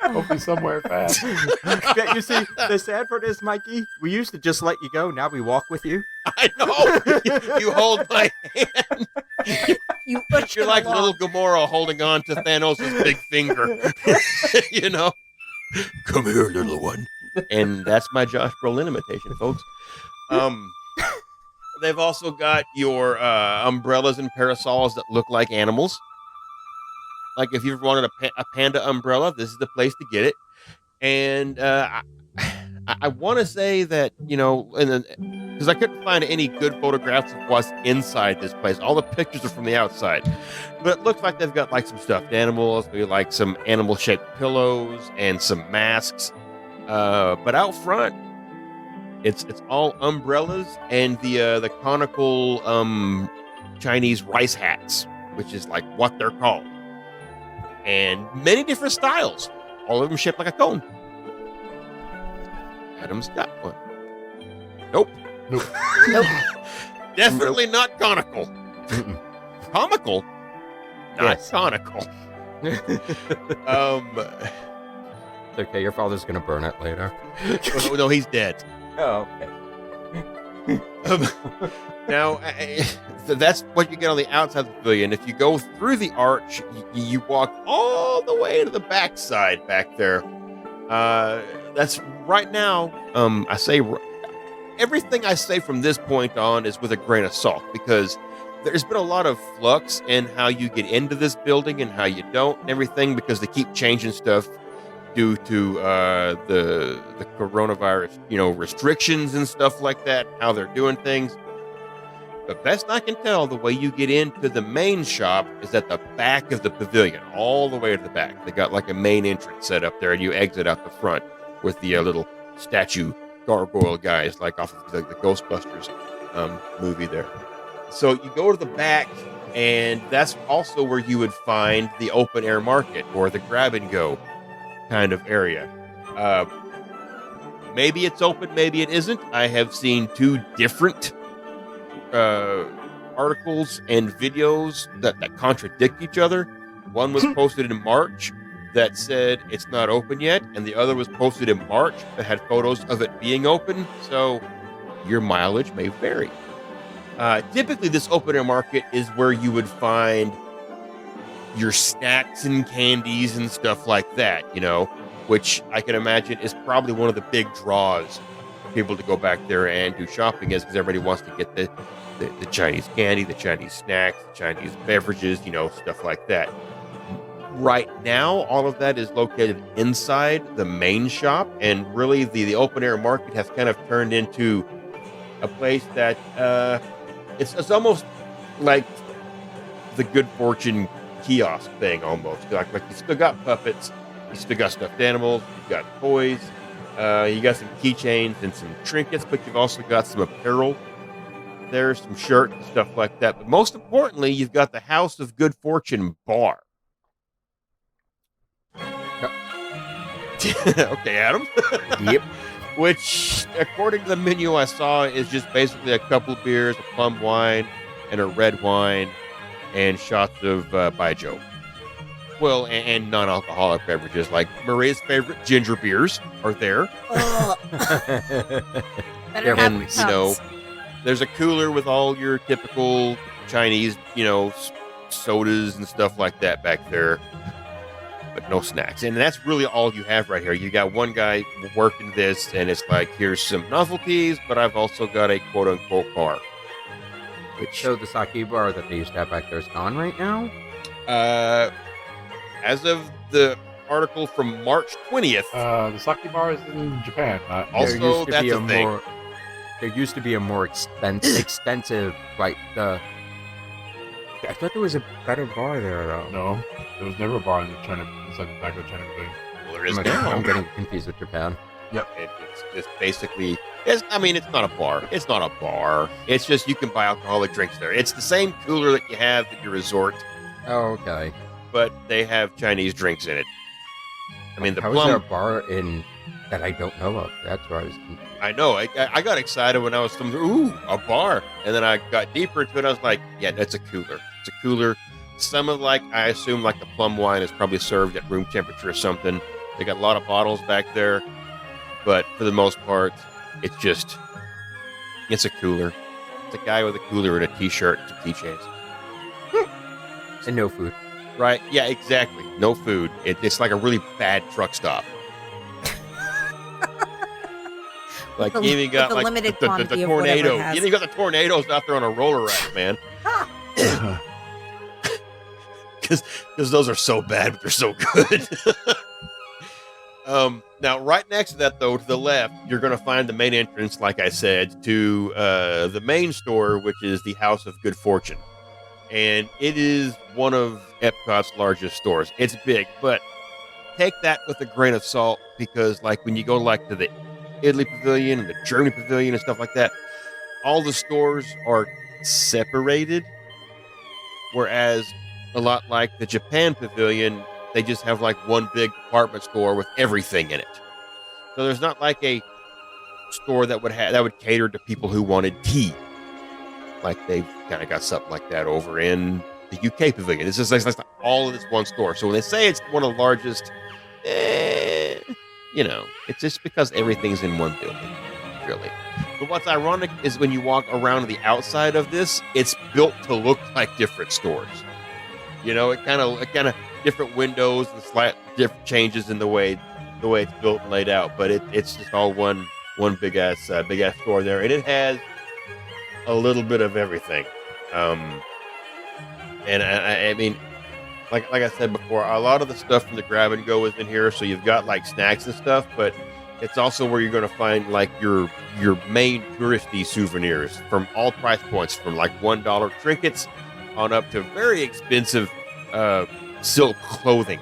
Hopefully somewhere fast. But you see, the sad part is, Mikey, we used to just let you go. Now we walk with you. I know. You hold my hand. You push You're him like along. little Gamora holding on to Thanos' big finger. Come here, little one. And that's my Josh Brolin imitation, folks. They've also got your umbrellas and parasols that look like animals. Like if you've wanted a panda umbrella, this is the place to get it. And I want to say that, because I couldn't find any good photographs of what's inside this place. All the pictures are from the outside. But it looks like they've got like some stuffed animals, maybe like some animal-shaped pillows and some masks. But out front, it's all umbrellas and the conical Chinese rice hats, which is like what they're called. And many different styles. All of them shaped like a cone. Adam's got one. Nope. Definitely not conical. Comical? Not Yes. conical. It's okay, your father's gonna burn it later. No, he's dead. Oh, okay. Now, that's what you get on the outside of the pavilion. If you go through the arch, you walk all the way to the backside back there. That's right now. I say everything I say from this point on is with a grain of salt, because there's been a lot of flux in how you get into this building and how you don't and everything, because they keep changing stuff due to the coronavirus, restrictions and stuff like that, how they're doing things. But best I can tell, the way you get into the main shop is at the back of the pavilion, all the way to the back. They got like a main entrance set up there, and you exit out the front with the little statue gargoyle guys, like off of the Ghostbusters movie there. So you go to the back, and that's also where you would find the open air market or the grab and go kind of area. Maybe it's open, maybe it isn't. I have seen two different articles and videos that contradict each other. One was posted in March that said it's not open yet, and the other was posted in March that had photos of it being open, so your mileage may vary. Typically, this open air market is where you would find your snacks and candies and stuff like that, which I can imagine is probably one of the big draws for people to go back there and do shopping, is because everybody wants to get the Chinese candy, the Chinese snacks, the Chinese beverages, stuff like that. Right now, all of that is located inside the main shop, and really the open air market has kind of turned into a place that it's almost like the Good Fortune kiosk thing, almost. Like you still got puppets, you still got stuffed animals, you've got toys, you got some keychains and some trinkets, but you've also got some apparel. There's some shirts and stuff like that. But most importantly, you've got the House of Good Fortune bar. Okay, Adam. Yep. Which, according to the menu I saw, is just basically a couple of beers, a plum wine, and a red wine, and shots of Baijiu. Well, and non-alcoholic beverages, like Maria's favorite ginger beers are there. Better have And, tubs. there's a cooler with all your typical Chinese, sodas and stuff like that back there. But no snacks. And that's really all you have right here. You got one guy working this, and it's like, here's some novelties, but I've also got a quote-unquote bar. Which, So the sake bar that they used to have back there is gone right now? as of the article from March 20th, The sake bar is in Japan. Also, that's a thing. There used to be a more extensive, like the. I thought there was a better bar there though. no, there was never a bar in the China, inside the back of the China Pavilion. well, there is I'm now. getting confused with Japan. It's just basically, it's not a bar. It's not a bar. It's just you can buy alcoholic drinks there. It's the same cooler that you have at your resort, Oh, okay. but they have Chinese drinks in it. I mean, the How is there a plum. bar in that I don't know of? That's where I was. I know. I got excited when I was ooh, a bar, and then I got deeper into it. I was like, yeah, that's a cooler. It's a cooler. Some of I assume the plum wine is probably served at room temperature or something. They got a lot of bottles back there, but for the most part, it's a cooler. It's a guy with a cooler and a t-shirt and some keychains. And no food. Right? Yeah, exactly. No food. It's like a really bad truck stop. Like The- you even got the like limited the quantity of whatever it tornado. has. You even got the tornadoes out there on a roller rack, man. Because those are so bad, but they're so good. Now, right next to that, though, to the left, you're going to find the main entrance, like I said, to the main store, which is the House of Good Fortune. And it is one of Epcot's largest stores. It's big, but take that with a grain of salt because, like, when you go like to the Italy Pavilion and the Germany Pavilion and stuff like that, all the stores are separated, whereas a lot like the Japan Pavilion, they just have like one big department store with everything in it. So there's not like a store that would cater to people who wanted tea. Like they've kind of got something like that over in the UK Pavilion. It's just like all of this one store. So when they say it's one of the largest, it's just because everything's in one building, really. But what's ironic is when you walk around the outside of this, it's built to look like different stores. It kind of different windows and slight different changes in the way it's built and laid out. But it's just all one big ass store there, and it has a little bit of everything. And I mean, like I said before, a lot of the stuff from the grab and go is in here. So you've got like snacks and stuff, but it's also where you're going to find like your main touristy souvenirs from all price points, from like $1 trinkets on up to very expensive silk clothing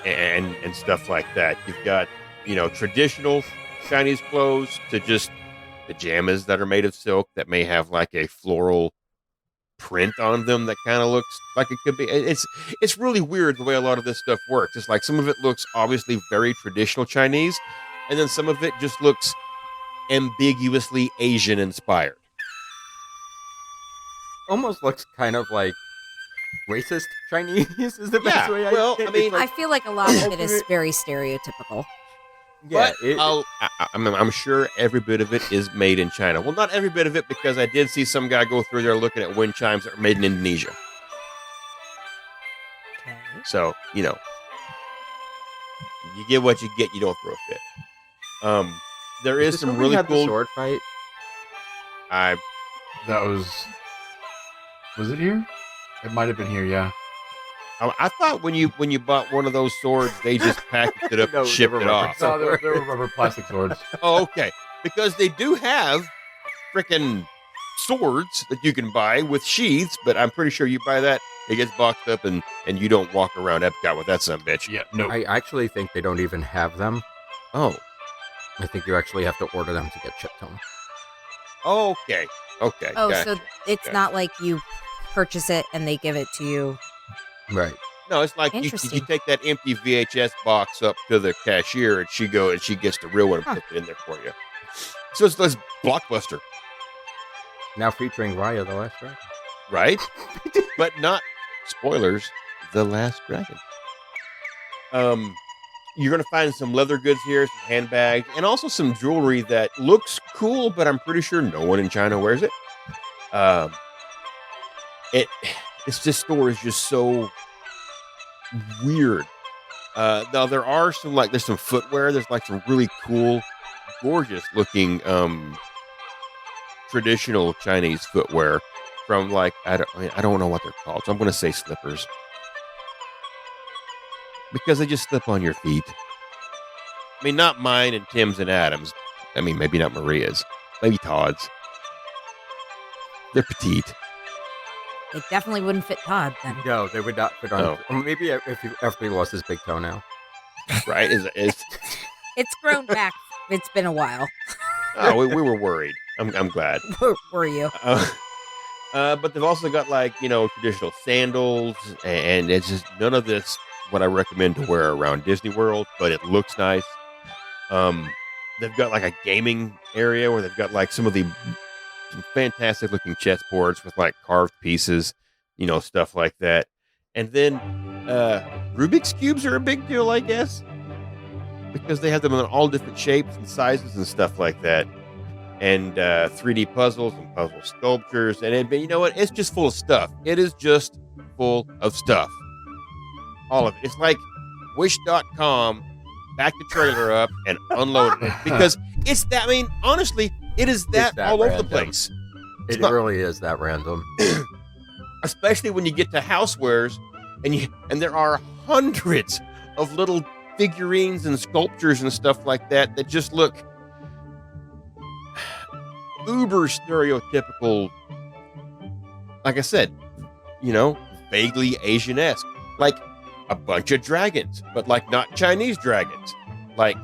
and stuff like that. You've got traditional Chinese clothes to just pajamas that are made of silk that may have like a floral print on them that kind of looks like it could be. It's really weird the way a lot of this stuff works. It's like some of it looks obviously very traditional Chinese, and then some of it just looks ambiguously Asian inspired. Almost looks kind of like racist Chinese is the best way. I feel like a lot of it is very stereotypical. Yeah, but I'm sure every bit of it is made in China. Well, not every bit of it, because I did see some guy go through there looking at wind chimes that are made in Indonesia. Okay. So, you get what you get. You don't throw a fit. There is some really cool the sword fight. That was it here? It might have been here, yeah. I thought when you bought one of those swords, they just packaged it up and shipped it off. No, they were rubber plastic swords. Oh, okay. Because they do have freaking swords that you can buy with sheaths, but I'm pretty sure you buy that, it gets boxed up, and you don't walk around Epcot with that son of a bitch. Yeah, no. I actually think they don't even have them. Oh. I think you actually have to order them to get shipped home. Okay. Oh, Gotcha. so it's not like you purchase it and they give it to you. Right. No, it's like you take that empty VHS box up to the cashier, and she gets the real one and puts it in there for you. So it's this Blockbuster, Now featuring Raya the Last Dragon. right? But not spoilers. The Last Dragon. You're gonna find some leather goods here, some handbags, and also some jewelry that looks cool, but I'm pretty sure no one in China wears it. This store is just so weird. Now there are there's some footwear. There's like some really cool, gorgeous looking traditional Chinese footwear from like I don't know what they're called, so I'm going to say slippers because they just slip on your feet. I mean, not mine and Tim's and Adam's. I mean, maybe not Maria's. Maybe Todd's. They're petite. It definitely wouldn't fit Todd then. No, they would not fit on. Oh. Maybe after he lost his big toenail. Right? It's grown back. It's been a while. Oh, we were worried. I'm glad. Were you? But they've also got traditional sandals, and it's just none of this what I recommend to wear around Disney World, but it looks nice. They've got like a gaming area where they've got like some fantastic looking chessboards with like carved pieces, stuff like that. And then Rubik's Cubes are a big deal, I guess, because they have them in all different shapes and sizes and stuff like that. And 3D puzzles and puzzle sculptures. And you know what? It's just full of stuff. It is just full of stuff. All of it. It's like Wish.com backed the trailer up and unloaded it, because It's that. I mean, honestly, it is that that all over the random. place. It not- really is that random. Especially when you get to housewares, and there are hundreds of little figurines and sculptures and stuff like that that just look uber stereotypical. Like I said, vaguely Asian-esque, like a bunch of dragons, but like not Chinese dragons, like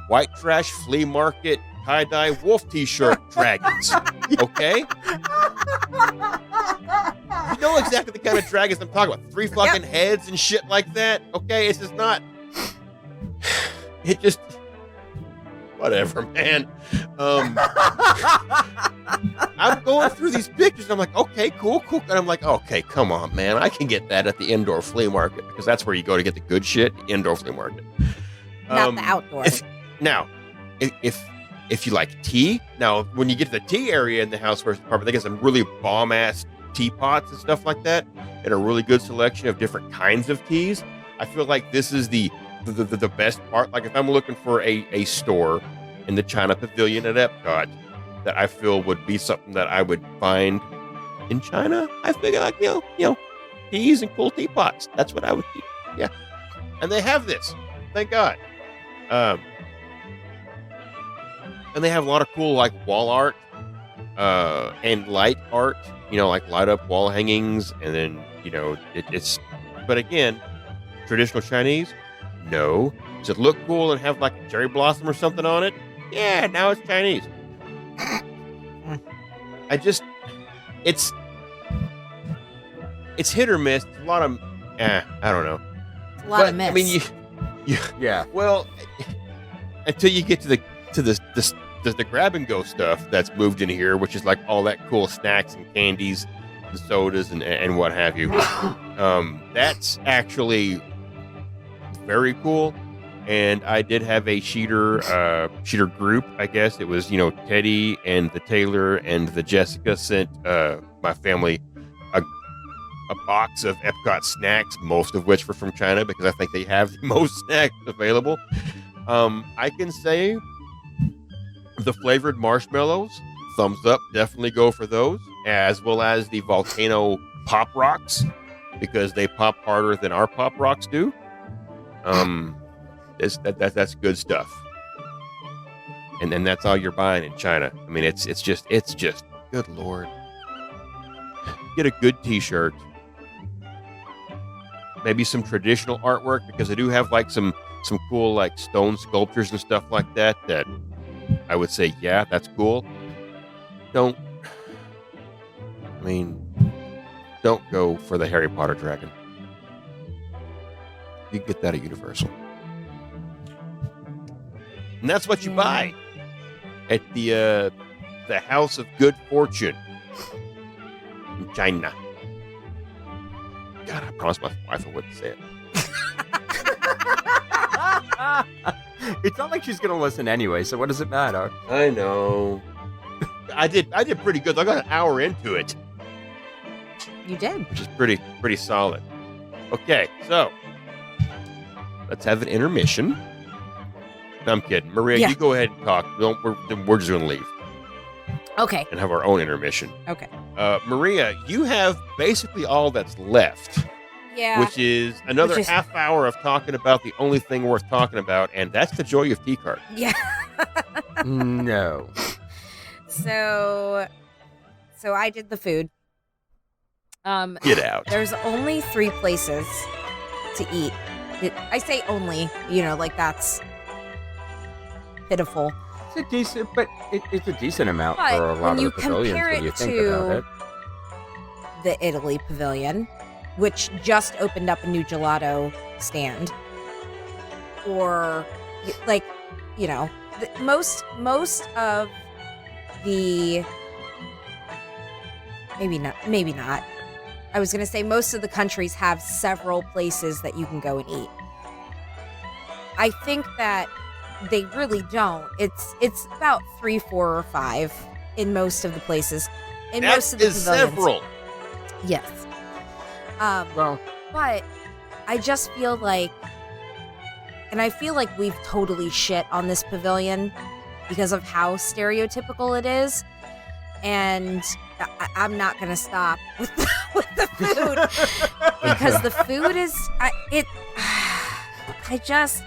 white trash flea market tie-dye wolf t-shirt dragons. Okay, you know exactly the kind of dragons I'm talking about. 3 fucking heads and shit like that. Okay, it's just not. It just whatever, man. I'm going through these pictures. And I'm like, okay, cool. And I'm like, okay, come on, man. I can get that at the indoor flea market because that's where you go to get the good shit. The indoor flea market, Not the outdoor. If you like tea, now when you get to the tea area in the housewares department, they got some really bomb ass teapots and stuff like that, and a really good selection of different kinds of teas. I feel like this is the best part. Like if I'm looking for a store in the China Pavilion at Epcot that I feel would be something that I would find in China, I figure like teas and cool teapots. That's what I would keep. Yeah, and they have this. Thank God. And they have a lot of cool like wall art and light art. Like light up wall hangings, and then it's. But again, traditional Chinese. No. Does it look cool and have like a cherry blossom or something on it? Yeah, now it's Chinese. It's hit or miss. It's a lot of, I don't know. It's a lot of miss. I mean, Yeah. well, until you get to the grab and go stuff that's moved in here, which is like all that cool snacks and candies and sodas and what have you. That's actually very cool. And I did have a cheater group, I guess. It was, Teddy and the Taylor and the Jessica sent my family a box of Epcot snacks, most of which were from China because I think they have the most snacks available. I can say the flavored marshmallows, thumbs up, definitely go for those, as well as the volcano pop rocks because they pop harder than our pop rocks do. That's good stuff, and then that's all you're buying in China. I mean, it's just good Lord. Get a good T-shirt, maybe some traditional artwork because they do have like some cool like stone sculptures and stuff like that. That I would say, yeah, that's cool. Don't go for the Harry Potter dragon. You can get that at Universal. And that's what you buy at the House of Good Fortune in China. God, I promised my wife I wouldn't say it. It's not like she's gonna listen anyway, so what does it matter? I know. I did pretty good. I got an hour into it, You did. which is pretty solid. Okay, so let's have an intermission. No, I'm kidding. Maria, Yeah. you go ahead and talk. We're just gonna leave Okay. and have our own intermission. Okay. Maria, you have basically all that's left, Yeah. which is another Which is- half hour of talking about the only thing worth talking about, and that's the joy of T-Card. Yeah. No. So I did the food. Get out. There's only 3 places to eat. I say only, like that's pitiful. It's a decent, but it's a decent amount But for a when lot you of the pavilions compare when you it think to- about it. The Italy Pavilion, which just opened up a new gelato stand, or like, most of the maybe not. I was gonna say most of the countries have several places that you can go and eat. I think that they really don't. It's about 3, 4, or 5 in most of the places. In That most of the is pavilions. several. Yes. Well, But I just feel like, and I feel like we've totally shit on this pavilion because of how stereotypical it is. And I'm not going to stop with the food because the food is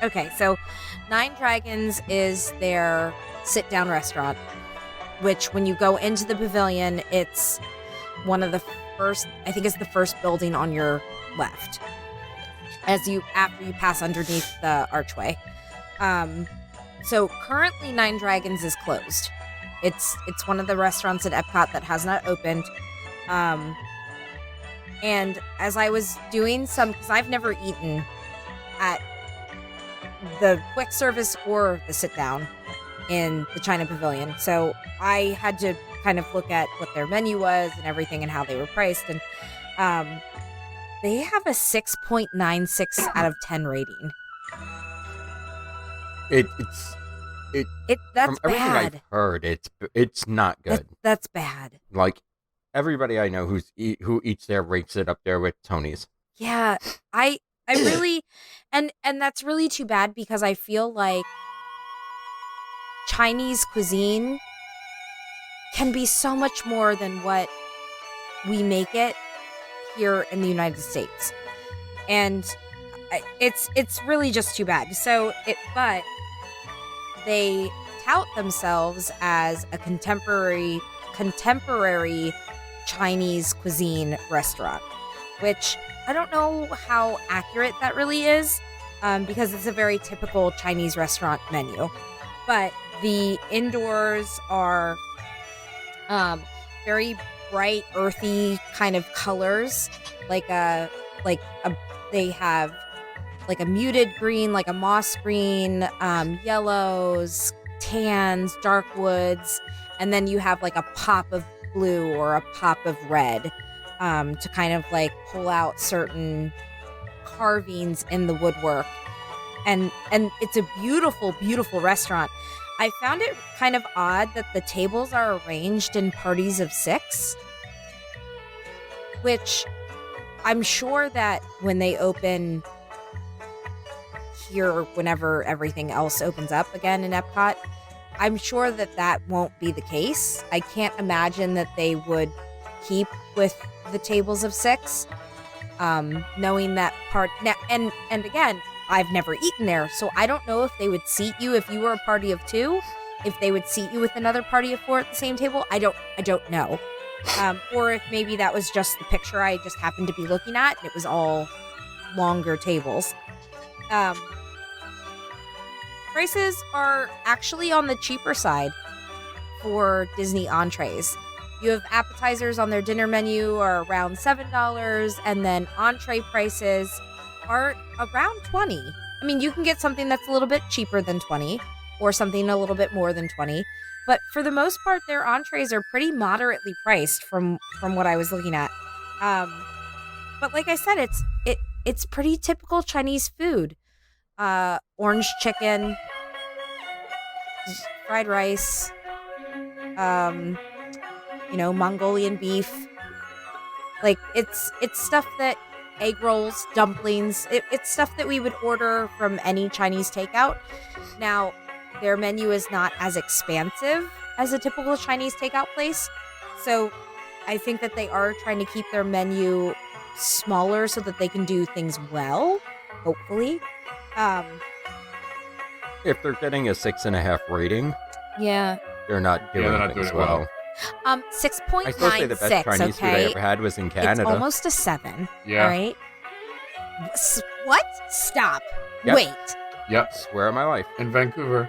okay. So Nine Dragons is their sit-down restaurant, which when you go into the pavilion, it's one of the first, I think it's the first building on your left after you pass underneath the archway. So currently Nine Dragons is closed. It's one of the restaurants at Epcot that has not opened. And as I was doing because I've never eaten at the quick service or the sit down in the China Pavilion. So I had to kind of look at what their menu was and everything and how they were priced. And they have a 6.96 out of 10 rating. That's from everything bad. I've heard, it's not good. That's bad. Like everybody I know who eats there rates it up there with Tony's. Yeah, I really, and that's really too bad because I feel like Chinese cuisine can be so much more than what we make it here in the United States, and it's really just too bad. But they tout themselves as a contemporary Chinese cuisine restaurant, which I don't know how accurate that really is, because it's a very typical Chinese restaurant menu. But the indoors are very bright, earthy kind of colors, they have like a muted green, like a moss green, yellows, tans, dark woods, and then you have like a pop of blue or a pop of red to kind of like pull out certain carvings in the woodwork. And it's a beautiful, beautiful restaurant. I found it kind of odd that the tables are arranged in parties of 6, which I'm sure that when they open here, whenever everything else opens up again in Epcot, I'm sure that won't be the case. I can't imagine that they would keep with the tables of 6, knowing that part. And again, I've never eaten there, so I don't know if they would seat you if you were a party of 2, if they would seat you with another party of 4 at the same table. I don't know. Or if maybe that was just the picture I just happened to be looking at, and it was all longer tables. Prices are actually on the cheaper side for Disney entrees. You have appetizers on their dinner menu are around $7, and then entree prices are around $20. I mean, you can get something that's a little bit cheaper than $20 or something a little bit more than $20, but for the most part, their entrees are pretty moderately priced from what I was looking at. But like I said, it's pretty typical Chinese food. Orange chicken, fried rice, Mongolian beef. Like it's stuff that egg rolls, dumplings. It's stuff that we would order from any Chinese takeout. Now, their menu is not as expansive as a typical Chinese takeout place. So I think that they are trying to keep their menu smaller so that they can do things well, hopefully. If they're getting a 6.5 rating, yeah, they're not doing things well. 6.96. I still say the best Chinese food I ever had was in Canada. It's almost a 7. Yeah. All right. What? Stop. Yep. Wait. Yep. Swear on my life. In Vancouver,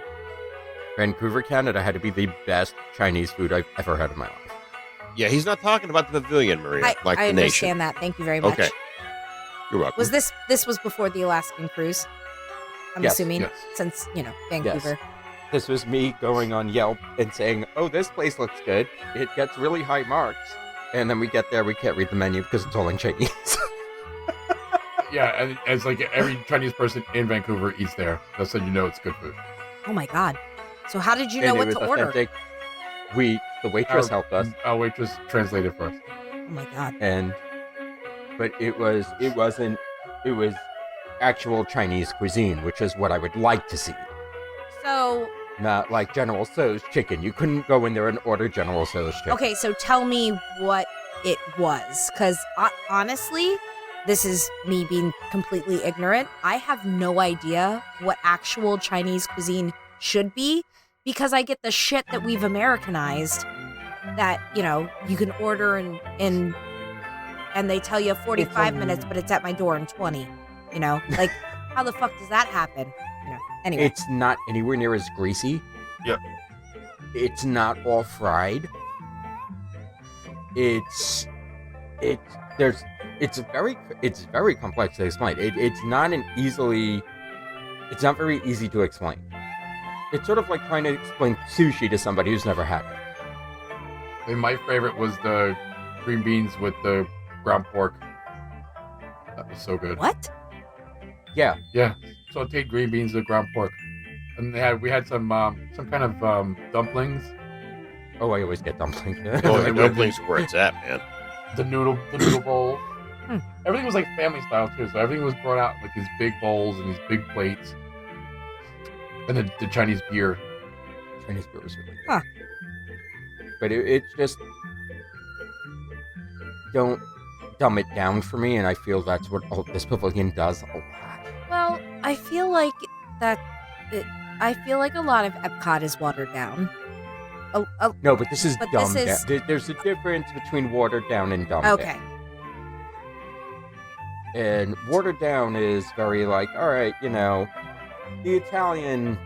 Canada had to be the best Chinese food I've ever had in my life. Yeah, he's not talking about the pavilion, Maria, I the understand nation. that. Thank you very much. Okay. You're welcome. Was this was before the Alaskan cruise? I'm Yes. assuming, Yes. since, Vancouver. This was me going on Yelp and saying, oh, this place looks good. It gets really high marks. And then we get there, we can't read the menu because it's all in Chinese. yeah, and it's like every Chinese person in Vancouver eats there. That's how you know it's good food. Oh my God. So how did you know And what it to was order? authentic. The waitress helped us. Our waitress translated for us. Oh my God. But it was actual Chinese cuisine, which is what I would like to see. So not like General Tso's chicken. You couldn't go in there and order General Tso's chicken. Okay, so tell me what it was, because honestly, this is me being completely ignorant. I have no idea what actual Chinese cuisine should be, because I get the shit that we've Americanized, that, you know, you can order and they tell you 45 minutes, but it's at my door in 20. You know, like, how the fuck does that happen? You know, anyway. It's not anywhere near as greasy. Yep. It's not all fried. It's very complex to explain. It's not very easy to explain. It's sort of like trying to explain sushi to somebody who's never had it. And my favorite was the green beans with the ground pork. That was so good. What? Yeah. Yeah, sauteed green beans with ground pork, and we had some kind of dumplings. Oh, I always get dumplings. Oh, the dumplings where it's at, man. The noodle bowl. Everything was like family style too, so everything was brought out like these big bowls and these big plates, and the Chinese beer. Chinese beer was really good. Huh. But it's just, don't dumb it down for me, and I feel that's what this pavilion does a lot. Well, I feel like a lot of Epcot is watered down. No, but this is But dumbed this is- down. There's a difference between watered down and dumbed Okay. down. And watered down is very like, all right, you know, the Italian,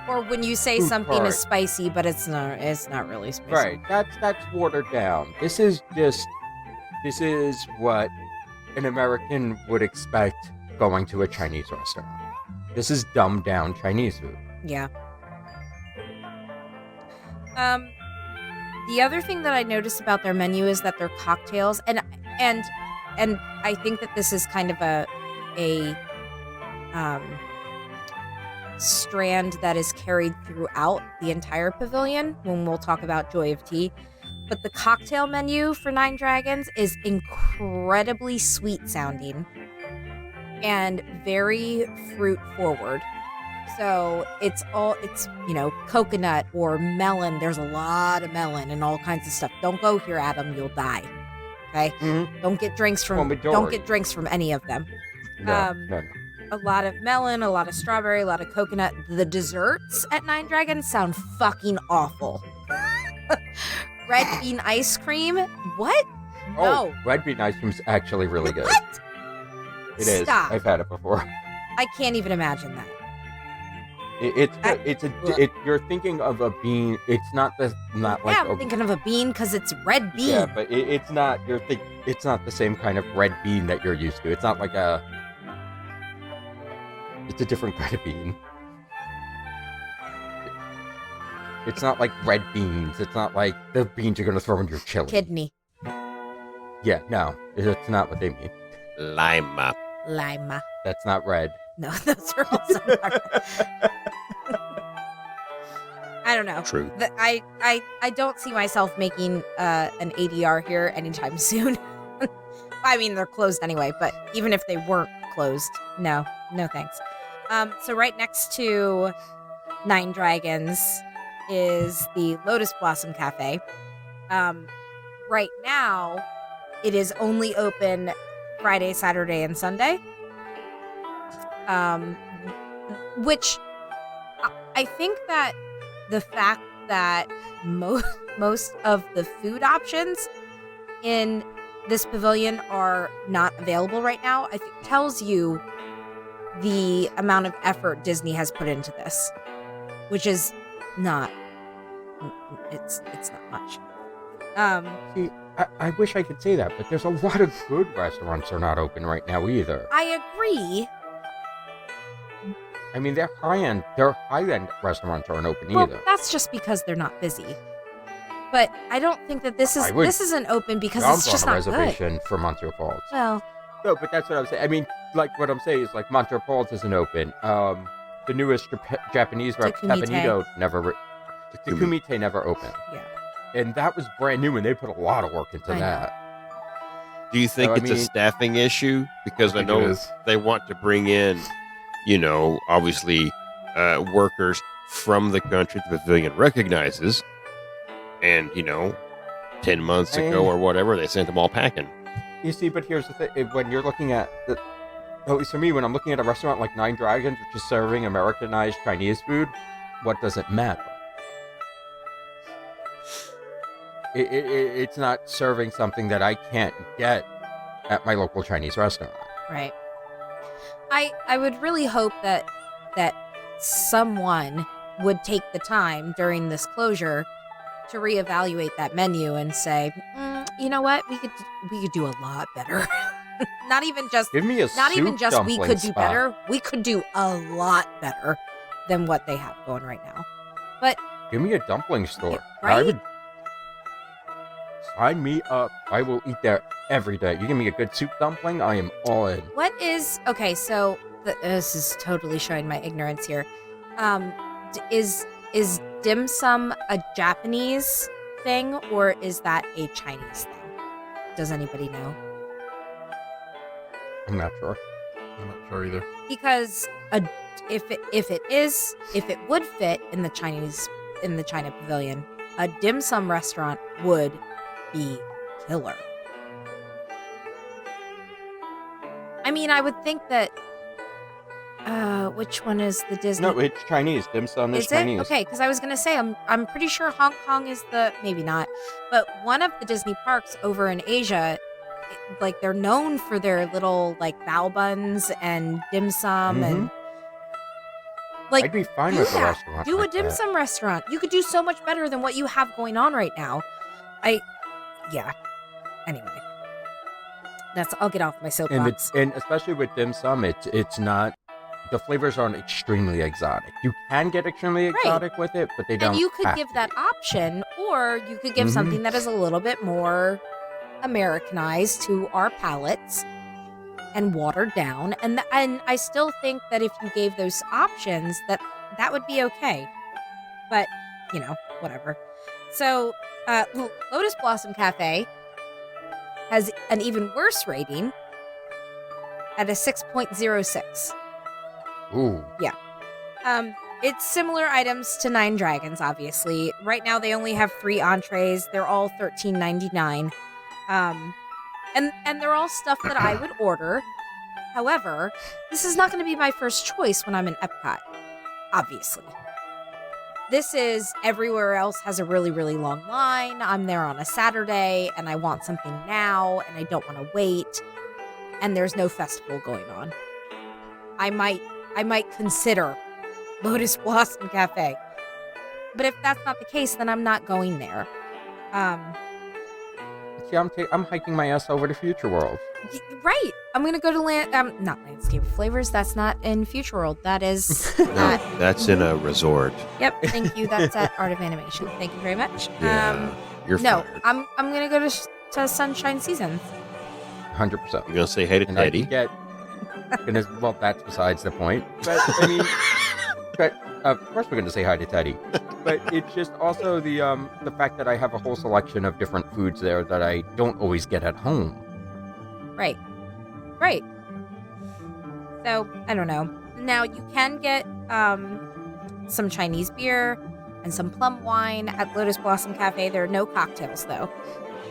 Or when you say Food something part. is spicy, but it's not really spicy. right? That's watered down. This is what an American would expect going to a Chinese restaurant. This is dumbed down Chinese food. Yeah. The other thing that I noticed about their menu is that their cocktails, and I think that this is kind of a strand that is carried throughout the entire pavilion when we'll talk about Joy of Tea. But the cocktail menu for Nine Dragons is incredibly sweet sounding and very fruit forward. So it's you know, coconut or melon. There's a lot of melon and all kinds of stuff. Don't go here, Adam. You'll die. Okay. Mm-hmm. Don't get drinks from any of them. No. A lot of melon, a lot of strawberry, a lot of coconut. The desserts at Nine Dragons sound fucking awful. Red bean ice cream? What? Oh, No. red bean ice cream is actually really good. What? It is. Stop. I've had it before. I can't even imagine that. You're thinking of a bean. It's not like Yeah, I'm thinking of a bean because it's red bean. Yeah, but it's not. It's not the same kind of red bean that you're used to. It's not like a. It's a different kind of bean. It's not like red beans. It's not like the beans you're gonna throw in your chili. Kidney. Yeah, no, it's not what they mean. Lima. Lima. That's not red. No, those are also not. I don't know. True. I don't see myself making an ADR here anytime soon. I mean, they're closed anyway, but even if they weren't closed, no thanks. So right next to Nine Dragons is the Lotus Blossom Cafe. Right now, it is only open Friday, Saturday, and Sunday. Which I think that the fact that most of the food options in this pavilion are not available right now, I think tells you the amount of effort Disney has put into this, which is not it's not much. See, I wish I could say that, but there's a lot of good restaurants that are not open right now either. I agree. I mean, their high-end restaurants aren't open Well, either. that's just because they're not busy. But I don't think that this isn't open because I'm it's just on a not good. reservation for Montreal Falls. Well, No, but that's what I'm saying. I mean, like, what I'm saying is, like, Montreal Falls isn't open. The newest Japanese Takumite. Takumite never opened. Yeah. And that was brand new, and they put a lot of work into I know. that. Do you think So, I it's a mean- staffing issue? Because I think know it is. they want to bring in, you know, obviously workers. from the country the pavilion recognizes. And, 10 months ago or whatever, they sent them all packing. You see, but here's the thing. When you're looking at, at least for me, when I'm looking at a restaurant like Nine Dragons, which is serving Americanized Chinese food, what does it matter? It's not serving something that I can't get at my local Chinese restaurant. Right. I would really hope that someone would take the time during this closure to reevaluate that menu and say, you know what, we could do a lot better. Not even just Give me a not soup even just we dumpling could do spot. better. We could do a lot better than what they have going right now. But Give me a dumpling store. Right? I would sign me up. I will eat there every day. You give me a good soup dumpling, I am all in. what is okay? So this is totally showing my ignorance here. Is dim sum a Japanese thing or is that a Chinese thing? Does anybody know? I'm not sure. I'm not sure either. Because if it would fit in the China Pavilion, a dim sum restaurant would be killer. I mean, I would think that. Which one is the Disney? No, it's Chinese. Dim sum is Chinese. It? Okay, because I was gonna say I'm pretty sure Hong Kong is maybe not, but one of the Disney parks over in Asia, like they're known for their little like bao buns and dim sum and like I'd be fine with a restaurant. do like a dim that. sum restaurant. You could do so much better than what you have going on right now. Anyway, I'll get off my soapbox. And especially with dim sum, it's not. The flavors aren't extremely exotic. You can get extremely exotic with it, but they don't. And you could have give to that be. option, or you could give something that is a little bit more Americanized to our palates and watered down. And I still think that if you gave those options, that would be okay. But whatever. So, Lotus Blossom Cafe has an even worse rating at a 6.06. Ooh. It's similar items to Nine Dragons, obviously. Right now, they only have 3 entrees. They're all $13.99. And they're all stuff that I would order. However, this is not going to be my first choice when I'm in Epcot, obviously. This is everywhere else has a really, really long line. I'm there on a Saturday, and I want something now, and I don't want to wait. And there's no festival going on. I might consider Lotus Blossom Cafe. But if that's not the case, then I'm not going there. See, I'm hiking my ass over to Future World. Right. I'm going to go to not Landscape Flavors. That's not in Future World. That is No, that's in a resort. Yep. Thank you. That's at Art of Animation. Thank you very much. Yeah, you're No, fired. I'm going to go to Sunshine Seasons. 100%. You're going to say hey to And I Teddy? can get. Well, that's besides the point. But I mean, of course we're going to say hi to Teddy. But it's just also the fact that I have a whole selection of different foods there that I don't always get at home. Right. So, I don't know. Now, you can get some Chinese beer and some plum wine at Lotus Blossom Cafe. There are no cocktails, though,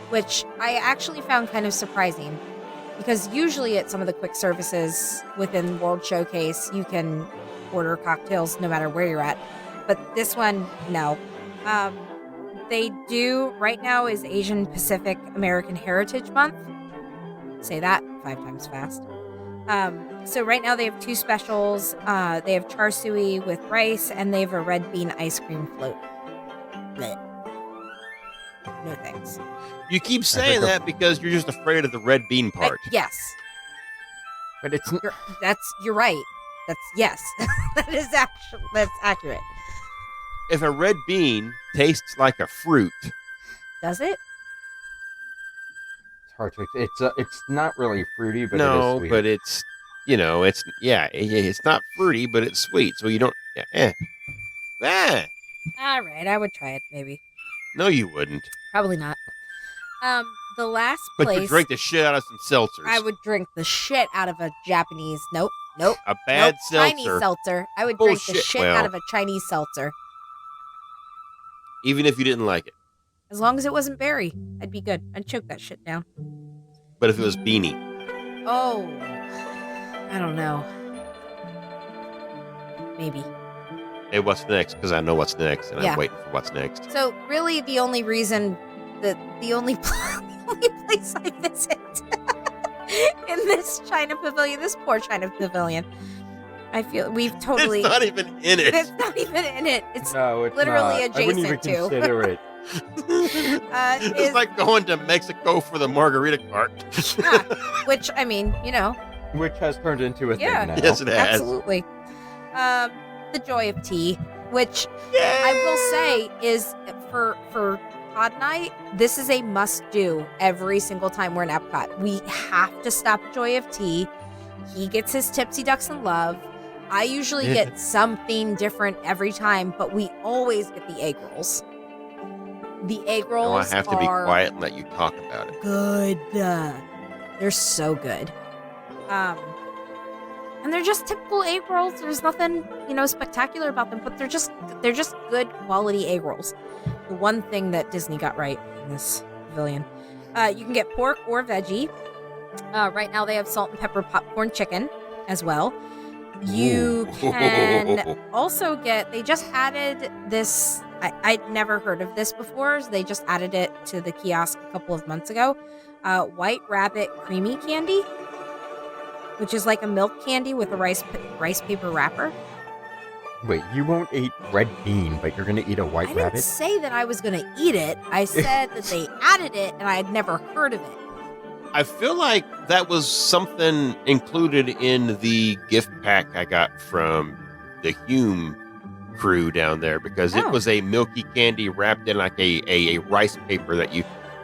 which I actually found kind of surprising because usually at some of the quick services within World Showcase, you can order cocktails no matter where you're at. But this one, no. They do, right now is Asian Pacific American Heritage Month. Say that 5 times fast. So right now they have 2 specials. They have char siu with rice, and they have a red bean ice cream float. Blech. No thanks. You keep saying that because you're just afraid of the red bean part. Yes, But it's you're right. Yes. That's accurate. If a red bean tastes like a fruit, Does it? hard to. It's not really fruity, but it no, is sweet. but it's it's not fruity, but it's sweet. So you don't. All right, I would try it maybe. No, you wouldn't. Probably not. The last But place you drink the shit out of some seltzers. I would drink the shit out of a Japanese. Nope. Nope. A bad nope. Chinese seltzer, seltzer. I would drink the Bullshit. shit Well- out of a Chinese seltzer. even if you didn't like it. As long as it wasn't berry, I'd be good. I'd choke that shit down. But if it was beanie, Oh, I don't know. Maybe. hey, what's next? Because I know what's next, and Yeah. I'm waiting for what's next. So really, the only reason that the only place I visit in this China pavilion, this poor China pavilion, I feel we've totally. It's not even in it. It's not even in it. It's No, it's literally not. I wouldn't even adjacent to. consider it. It's is- like going to Mexico for the margarita cart. which I mean, Which has turned into a Yeah. thing now. Yes, it has. absolutely. The joy of tea, which Yay! I will say is for Todd and I, this is a must do every single time we're in Epcot. We have to stop at Joy of Tea. He gets his Tipsy Ducks in Love. I usually get something different every time, but we always get the egg rolls. The egg No, rolls I have to be are quiet and let you talk about it. good. They're so good. And they're just typical egg rolls. There's nothing, spectacular about them, but they're just good quality egg rolls. The one thing that Disney got right in this pavilion. You can get pork or veggie. Right now they have salt and pepper popcorn chicken as well. You can also get, they just added this, I'd never heard of this before. They just added it to the kiosk a couple of months ago. White Rabbit creamy candy, which is like a milk candy with a rice paper wrapper. Wait, you won't eat red bean, but you're going to eat a white I didn't rabbit? say that I was going to eat it. I said that they added it and I had never heard of it. I feel like that was something included in the gift pack I got from the Hume crew down there because it Oh. was a milky candy wrapped in like a rice paper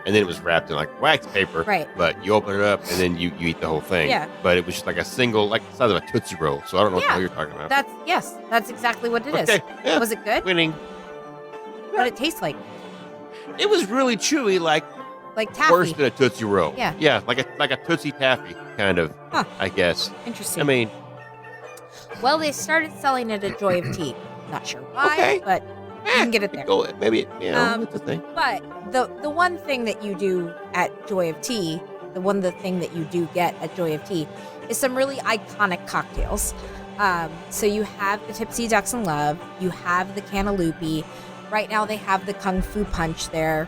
and then it was wrapped in like wax paper. Right. But you open it up and then you eat the whole thing. Yeah. But it was just like a single, like the size of a Tootsie Roll. So I don't know what the hell you're talking about. That's exactly what it is. Okay. Yeah. Was it good? Winning. What did it taste like? It was really chewy, like Like taffy. worse than a Tootsie Roll. Yeah. Yeah, like a Tootsie Taffy kind of, Huh. I guess. Interesting. I mean, well, they started selling it at Joy of Tea. Not sure why, Okay. but you can get it there. maybe, it's a thing. But the one thing that you do at Joy of Tea, the thing that you do get at Joy of Tea, is some really iconic cocktails. So you have the Tipsy Ducks in Love, you have the Cantaloupe. Right now they have the Kung Fu Punch there.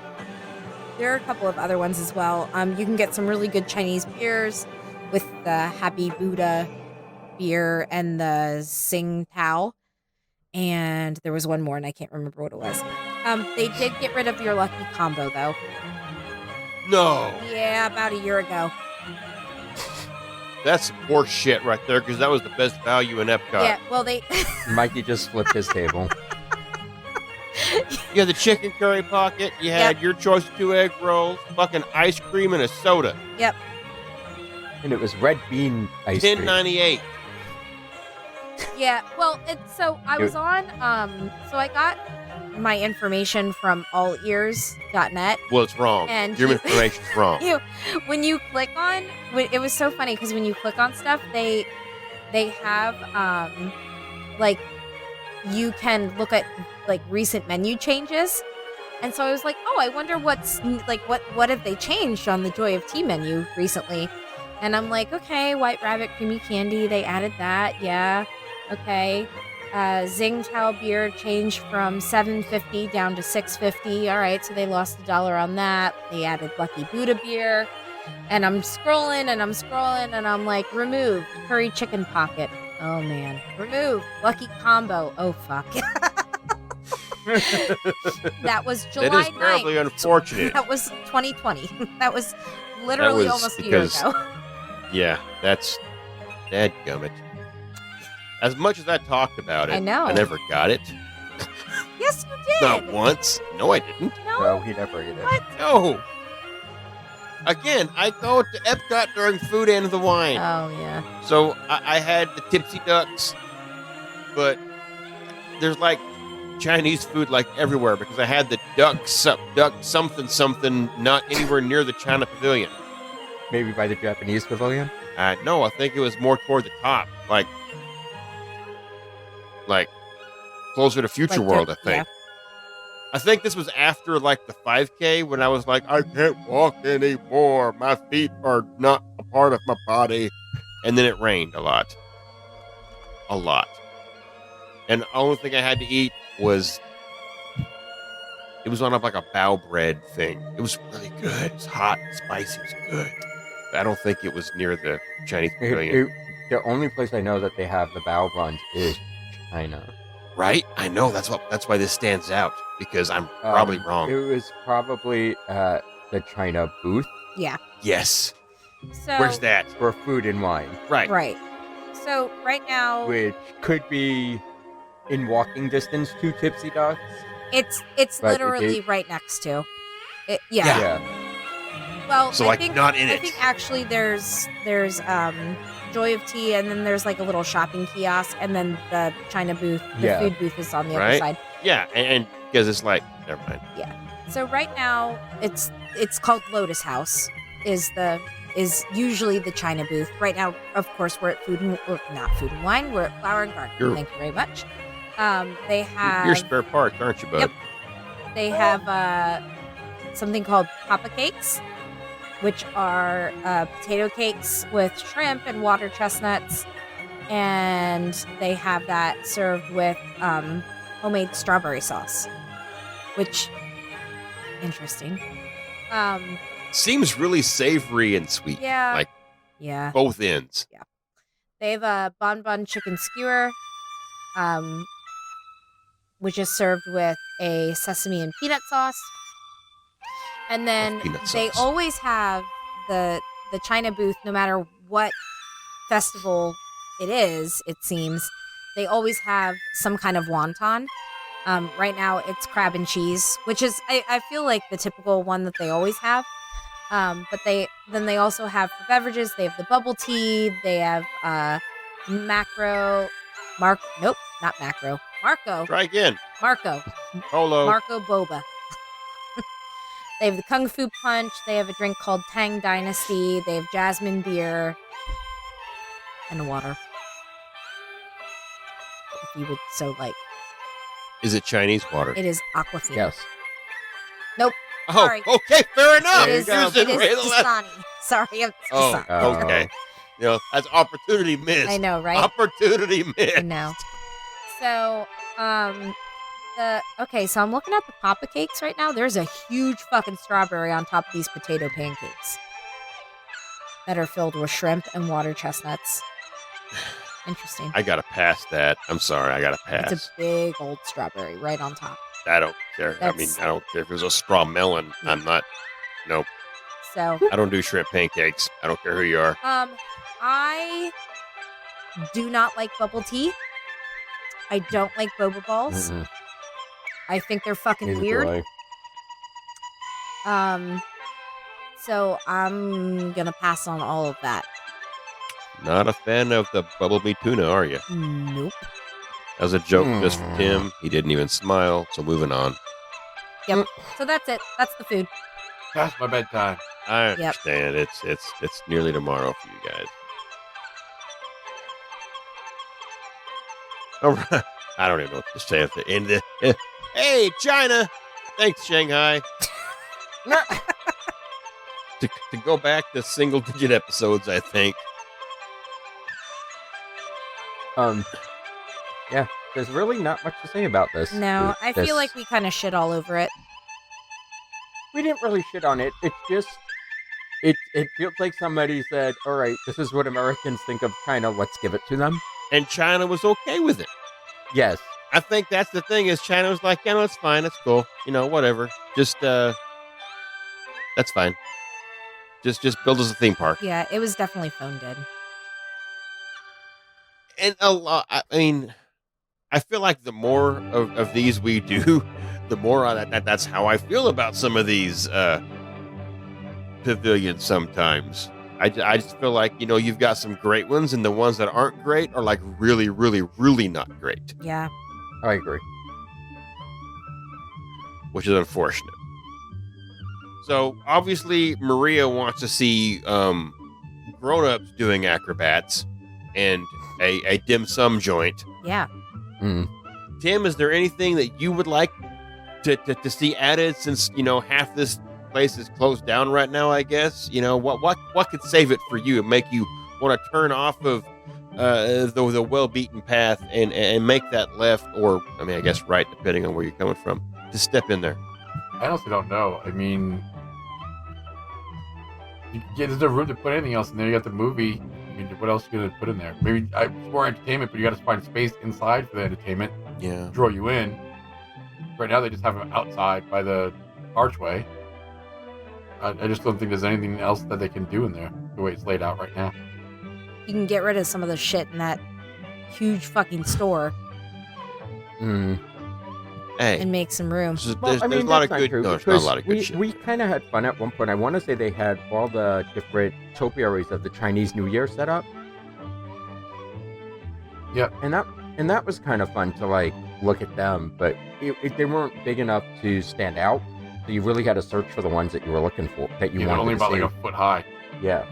There are a couple of other ones as well. You can get some really good Chinese beers with the Happy Buddha beer and the Tsing Tao. And there was one more, and I can't remember what it was. They did get rid of your Lucky Combo, though. No, Yeah, about a year ago. that's horse shit right there because that was the best value in Epcot. Yeah, well, they... Mikey just flipped his table. You had the chicken curry pocket. You had your choice of 2 egg rolls, fucking ice cream, and a soda. Yep. And it was red bean ice cream. $10.98. Yeah, well, so I was on, so I got my information from allears.net. Well, it's wrong. And Your you- information's wrong. When you click on, it was so funny because when you click on stuff, they have, like, you can look at, like, recent menu changes. And so I was like, oh, I wonder what's, like, what have they changed on the Joy of Tea menu recently? And I'm like, okay, White Rabbit Creamy Candy, they added that, yeah. Okay. Tsing Tao beer changed from $7.50 down to $6.50. All right, so they lost $1 on that. They added Lucky Buddha beer. And I'm scrolling and I'm like, removed curry chicken pocket. Oh man. Removed Lucky Combo. Oh fuck. That was July That is 9th. terribly unfortunate. That was 2020. That was literally was almost a year because- ago. Yeah, that's dadgummit. As much as I talked about it, I know. I never got it. Yes, you did. Not once. No, I didn't. No, he never ate it. No. Again, I go to Epcot during food and the wine. Oh yeah. So I had the Tipsy Ducks, but there's like Chinese food like everywhere because I had the duck something not anywhere near the China Pavilion. maybe by the Japanese pavilion. No, I think it was more toward the top, like closer to Future Like World. the- I think. yeah. I think this was after like the 5K when I was like, I can't walk anymore. My feet are not a part of my body. And then it rained a lot. And the only thing I had to eat was, it was on like a bao bread thing. It was really good. It was hot and spicy. It was good. But I don't think it was near the Chinese pavilion. The only place I know that they have the bao buns is China. Right? I know. That's why this stands out, because I'm probably wrong. It was probably the China booth Yeah. Yes. So Where's that? for food and wine, Right. So right now which could be in walking distance to Tipsy Dogs. it's But literally it- right next to. Yeah. Well, So, I like, think, not in I it. think actually there's Joy of Tea, and then there's like a little shopping kiosk, and then the China booth, the Yeah. food booth is on the other Right. side. Yeah, and because it's like, never mind. So right now it's called Lotus House is usually the China booth. Right now, of course, we're at not Food and Wine. We're at Flower and Garden. You're- Thank you very much. They have You're spare parts, aren't you, bud? Yep. They have something called Papa Cakes, which are potato cakes with shrimp and water chestnuts. And they have that served with homemade strawberry sauce, which, interesting. Seems really savory and sweet. Yeah. Like Yeah. both ends. They have a bonbon chicken skewer, which is served with a sesame and peanut sauce. And then Love peanut they sauce. always have the China booth, no matter what festival it is, it seems, they always have some kind of wonton. Right now it's crab and cheese, which is I feel like the typical one that they always have. But they also have for beverages, they have the bubble tea, they have Marco. Try again. Marco Polo. Boba. They have the Kung Fu Punch, they have a drink called Tang Dynasty, they have jasmine beer and water. If you would so like. Is it Chinese water? It is Aquafina. Yes. Oh, sorry. okay, fair enough. It is, Susan it Ray is Left. Dasani. Sorry, it's Oh, Dasani. okay. You know, that's opportunity missed. I know, right? Opportunity missed. I know. So, so I'm looking at the Papa Cakes right now. There's a huge fucking strawberry on top of these potato pancakes that are filled with shrimp and water chestnuts. Interesting. I gotta pass that. I'm sorry, I gotta pass. It's a big old strawberry right on top. I don't care. I mean, That's- I don't care if there's a straw melon. I'm not. Nope. So, I don't do shrimp pancakes. I don't care who you are. I do not like bubble tea. I don't like boba balls. Mm-mm. I think they're fucking Neither do weird. I. So I'm gonna pass on all of that. Not a fan of the bubble me tuna, are you? Nope. That was a joke just for Tim. He didn't even smile. So moving on. So that's it. That's the food. Past my bedtime. I Yep. understand. It's nearly tomorrow for you guys. All right. I don't even know what to say at the end. Hey, China. Thanks, Shanghai. to go back to single-digit episodes, I think. Yeah, there's really not much to say about this. No, I This- feel like we kind of shit all over it. we didn't really shit on it. It's just it feels like somebody said, "All right, this is what Americans think of China. Let's give it to them." And China was okay with it. Yes. I think that's the thing is China was like, yeah, no, it's fine. It's cool. You know, whatever. Just, that's fine. Just build us a theme park. Yeah, it was definitely phoned in. And a lot, I mean, I feel like the more of these we do, the more that's how I feel about some of these pavilions sometimes. I just feel like, you know, you've got some great ones, and the ones that aren't great are like really, really, really not great, Yeah. I agree. which is unfortunate. So obviously Maria wants to see grown-ups doing acrobats and a dim sum joint. Yeah. Mm. Tim, is there anything that you would like to see added, since half this place is closed down right now? I guess what could save it for you and make you want to turn off of the well-beaten path and make that left, or I guess right, depending on where you're coming from, to step in there. I honestly don't know. I mean, there's no room to put anything else in there. You got the movie. I mean, what else are you going to put in there? Maybe more entertainment, but you got to find space inside for the entertainment. Yeah. Draw you in. Right now, they just have them outside by the archway. I just don't think there's anything else that they can do in there, the way it's laid out right now. You can get rid of some of the shit in that huge fucking store Mm. Hey, and make some room. there's a lot of that's not good. true, No, it's not a because lot of good shit. We kind of had fun at one point. I want to say they had all the different topiaries of the Chinese New Year set up. Yep. And that was kind of fun to like look at them, but they weren't big enough to stand out. So you really had to search for the ones that you were looking for, that you wanted only to about see. like a foot high. Yeah.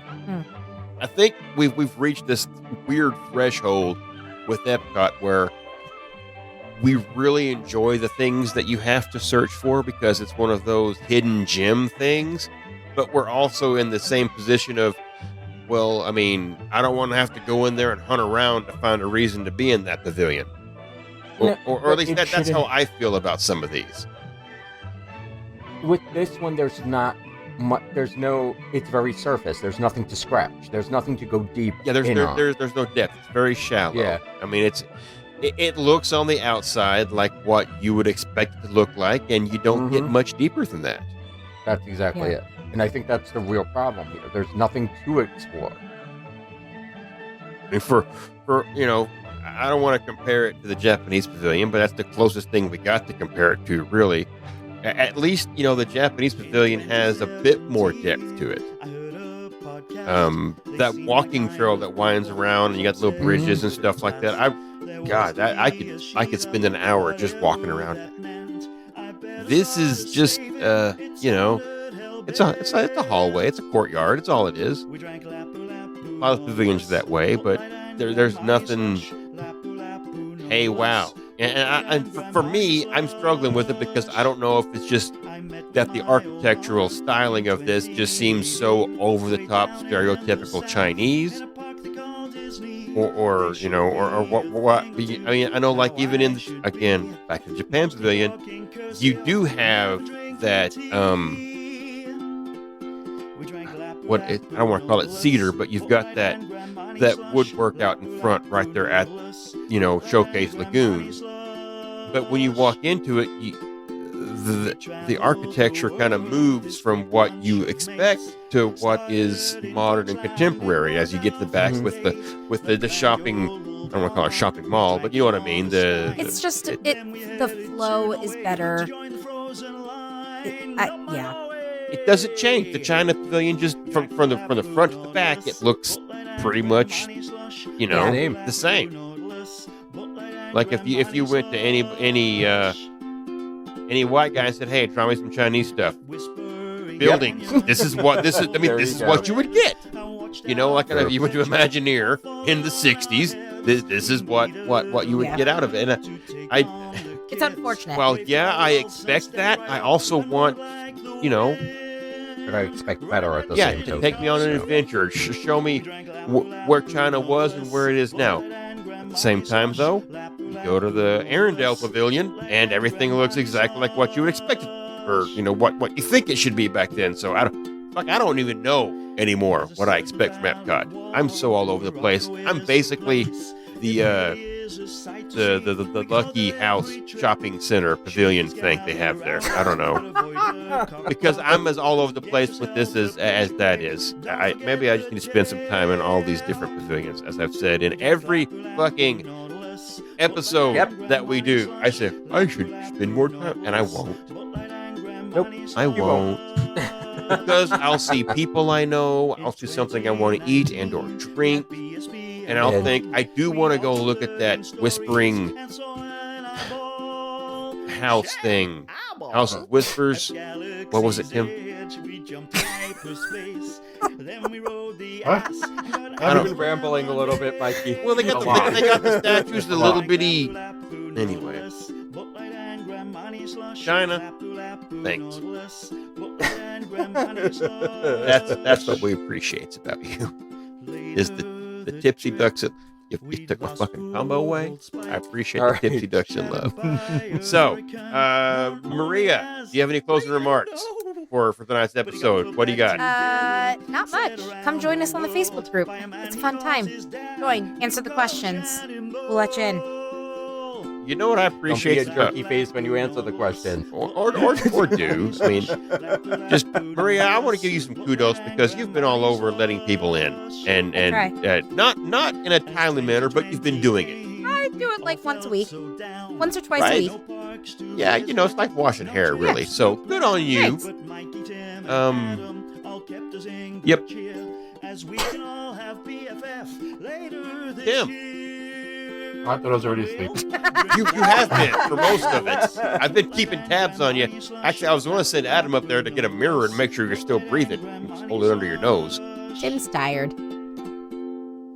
I think we've reached this weird threshold with Epcot where we really enjoy the things that you have to search for because it's one of those hidden gem things, but we're also in the same position of, well, I don't want to have to go in there and hunt around to find a reason to be in that pavilion. Or at least that's how I feel about some of these. With this one, there's not much. It's very surface. There's nothing to scratch. There's nothing to go deep. Yeah, there's no depth. It's very shallow. Yeah. It looks on the outside like what you would expect it to look like, and you don't get much deeper than that. That's exactly it. And I think that's the real problem here. There's nothing to explore. For I don't want to compare it to the Japanese pavilion, but that's the closest thing we got to compare it to, really. At least, the Japanese pavilion has a bit more depth to it. That walking trail that winds around, and you got little bridges and stuff like that. I could spend an hour just walking around. This is just, it's a hallway, it's a courtyard, it's all it is. A lot of pavilions are that way, but there's nothing. Hey, wow. And for me, I'm struggling with it because I don't know if it's just that the architectural styling of this just seems so over the top, stereotypical Chinese, or what. I know, like even again back in Japan Pavilion, you do have that I don't want to call it cedar, but you've got that woodwork out in front right there at Showcase Lagoon. But when you walk into it, the architecture kind of moves from what you expect to what is modern and contemporary as you get to the back with the shopping. I don't want to call it a shopping mall, but you know what I mean. The flow is better. It doesn't change. The China Pavilion, just from the front to the back, it looks pretty much the same. Like if you went to any white guy and said, "Hey, try me some Chinese stuff." Buildings. Yep. This is what you would get. Like if you went to Imagineer in the '60s, this is what you would get out of it. And it's unfortunate. Well, yeah, I expect that. I also want, but I expect better at the same time. Take me on an adventure. Show me where China was and where it is now. At the same time, though, you go to the Arendelle Pavilion, and everything looks exactly like what you would expect it, or what you think it should be back then. So I don't even know anymore what I expect from Epcot. I'm so all over the place. I'm basically the Lucky House shopping center pavilion thing they have there. I don't know, because I'm as all over the place with this as that is. Maybe I just need to spend some time in all these different pavilions, as I've said in every fucking episode that we do. I say I should spend more time, and I won't. Nope, I won't. Because I'll see people I know, I'll see something I want to eat and or drink, and I'll think, I do want to go look at that whispering house thing. House of Whispers. What was it, Tim? We jumped hyperspace. Then we rode the What? ass. I've been rambling a little bit, Mikey. Well, they got the statues, the little bitty. Anyway. China. Thanks. That's what we appreciate about you. Is the tipsy ducks that you took my fucking combo away. I appreciate the tipsy ducks in love. So, Maria, do you have any closing remarks for tonight's episode? What do you got? Not much. Come join us on the Facebook group. It's a fun time. Join. Answer the questions. We'll let you in. You know what I Don't be appreciate a jerky face when you answer the question. or do. I mean, just Maria, I want to give you some kudos because you've been all over letting people in, and not in a timely manner, but you've been doing it. I do it like once a week, once or twice a week. Yeah, it's like washing hair, really. So good on you. Yep. Tim. I thought I was already asleep. You have been for most of it. I've been keeping tabs on you. Actually, I was going to send Adam up there to get a mirror and make sure you're still breathing. Just hold it under your nose. Tim's tired.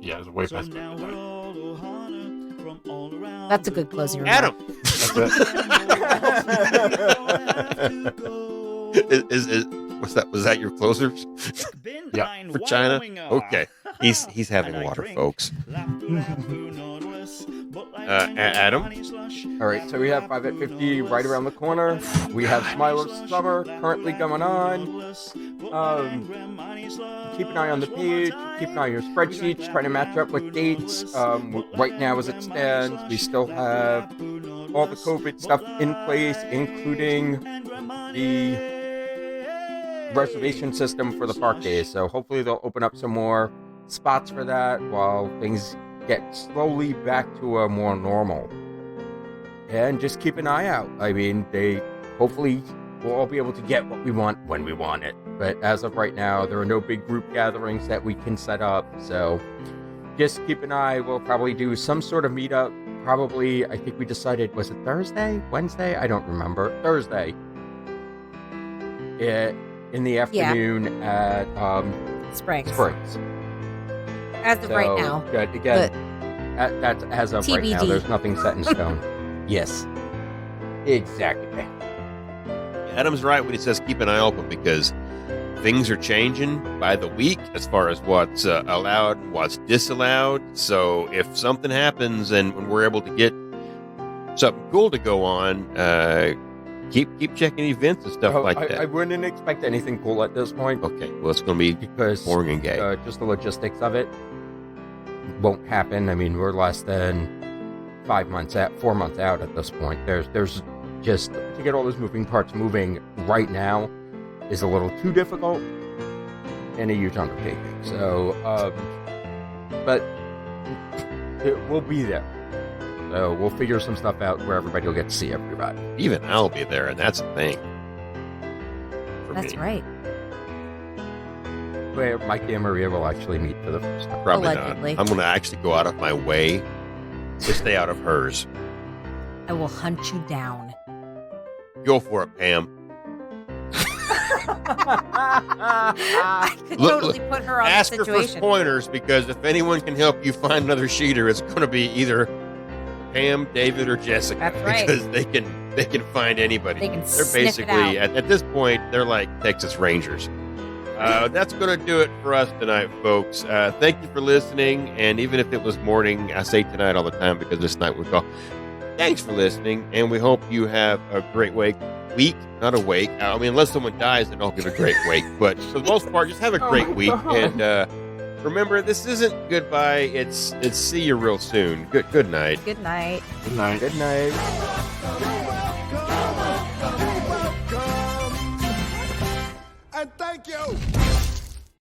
Yeah, it was way past bedtime. That's a good closing remark. Adam. Was that your closers? Yeah. For China? Okay. He's having water, folks. Adam? All right, so we have 5 at 50 right around the corner. We have Smiler Summer currently going on. Keep an eye on the page. Keep an eye on your spreadsheets. Trying to match up with dates. Right now, as it stands, we still have all the COVID stuff in place, including the reservation system for the park days. So hopefully they'll open up some more spots for that while things get slowly back to a more normal. And just keep an eye out. I mean, hopefully we'll all be able to get what we want when we want it. But as of right now, there are no big group gatherings that we can set up. So just keep an eye. We'll probably do some sort of meetup. Probably, I think we decided, was it Thursday? Wednesday? I don't remember. Thursday. In the afternoon at Springs. As of right now. Good. Again, that's as of right now. TBD. There's nothing set in stone. Yes. Exactly. Adam's right when he says keep an eye open because things are changing by the week as far as what's allowed and what's disallowed. So if something happens and when we're able to get something cool to go on, keep checking events and stuff like that. I wouldn't expect anything cool at this point. Okay, well, it's going to be because boring and gay. Just the logistics of it won't happen. I mean, we're less than 4 months out at this point. There's just to get all those moving parts moving right now is a little too difficult and a huge undertaking. So, but we'll be there. So we'll figure some stuff out where everybody will get to see everybody. Even I'll be there, and that's a thing. That's right. Where Mikey and Maria will actually meet for the first time. Probably Allegedly. not. I'm going to actually go out of my way to stay out of hers. I will hunt you down. Go for it, Pam. I could Look, totally put her on Ask the her for situation. pointers because if anyone can help you find another cheater, it's going to be either Pam, David, or Jessica. That's right. Because they can find anybody. They can They're sniff it basically out. at this point they're like Texas Rangers. That's going to do it for us tonight, folks. Thank you for listening. And even if it was morning, I say tonight all the time because this night we call. Thanks for listening, and we hope you have a great week. Not a wake. I mean, unless someone dies, then I'll give a great wake. But for the most part, just have a great week. And remember, this isn't goodbye. It's see you real soon. Good night. Good night. Good night. Good night. And thank you.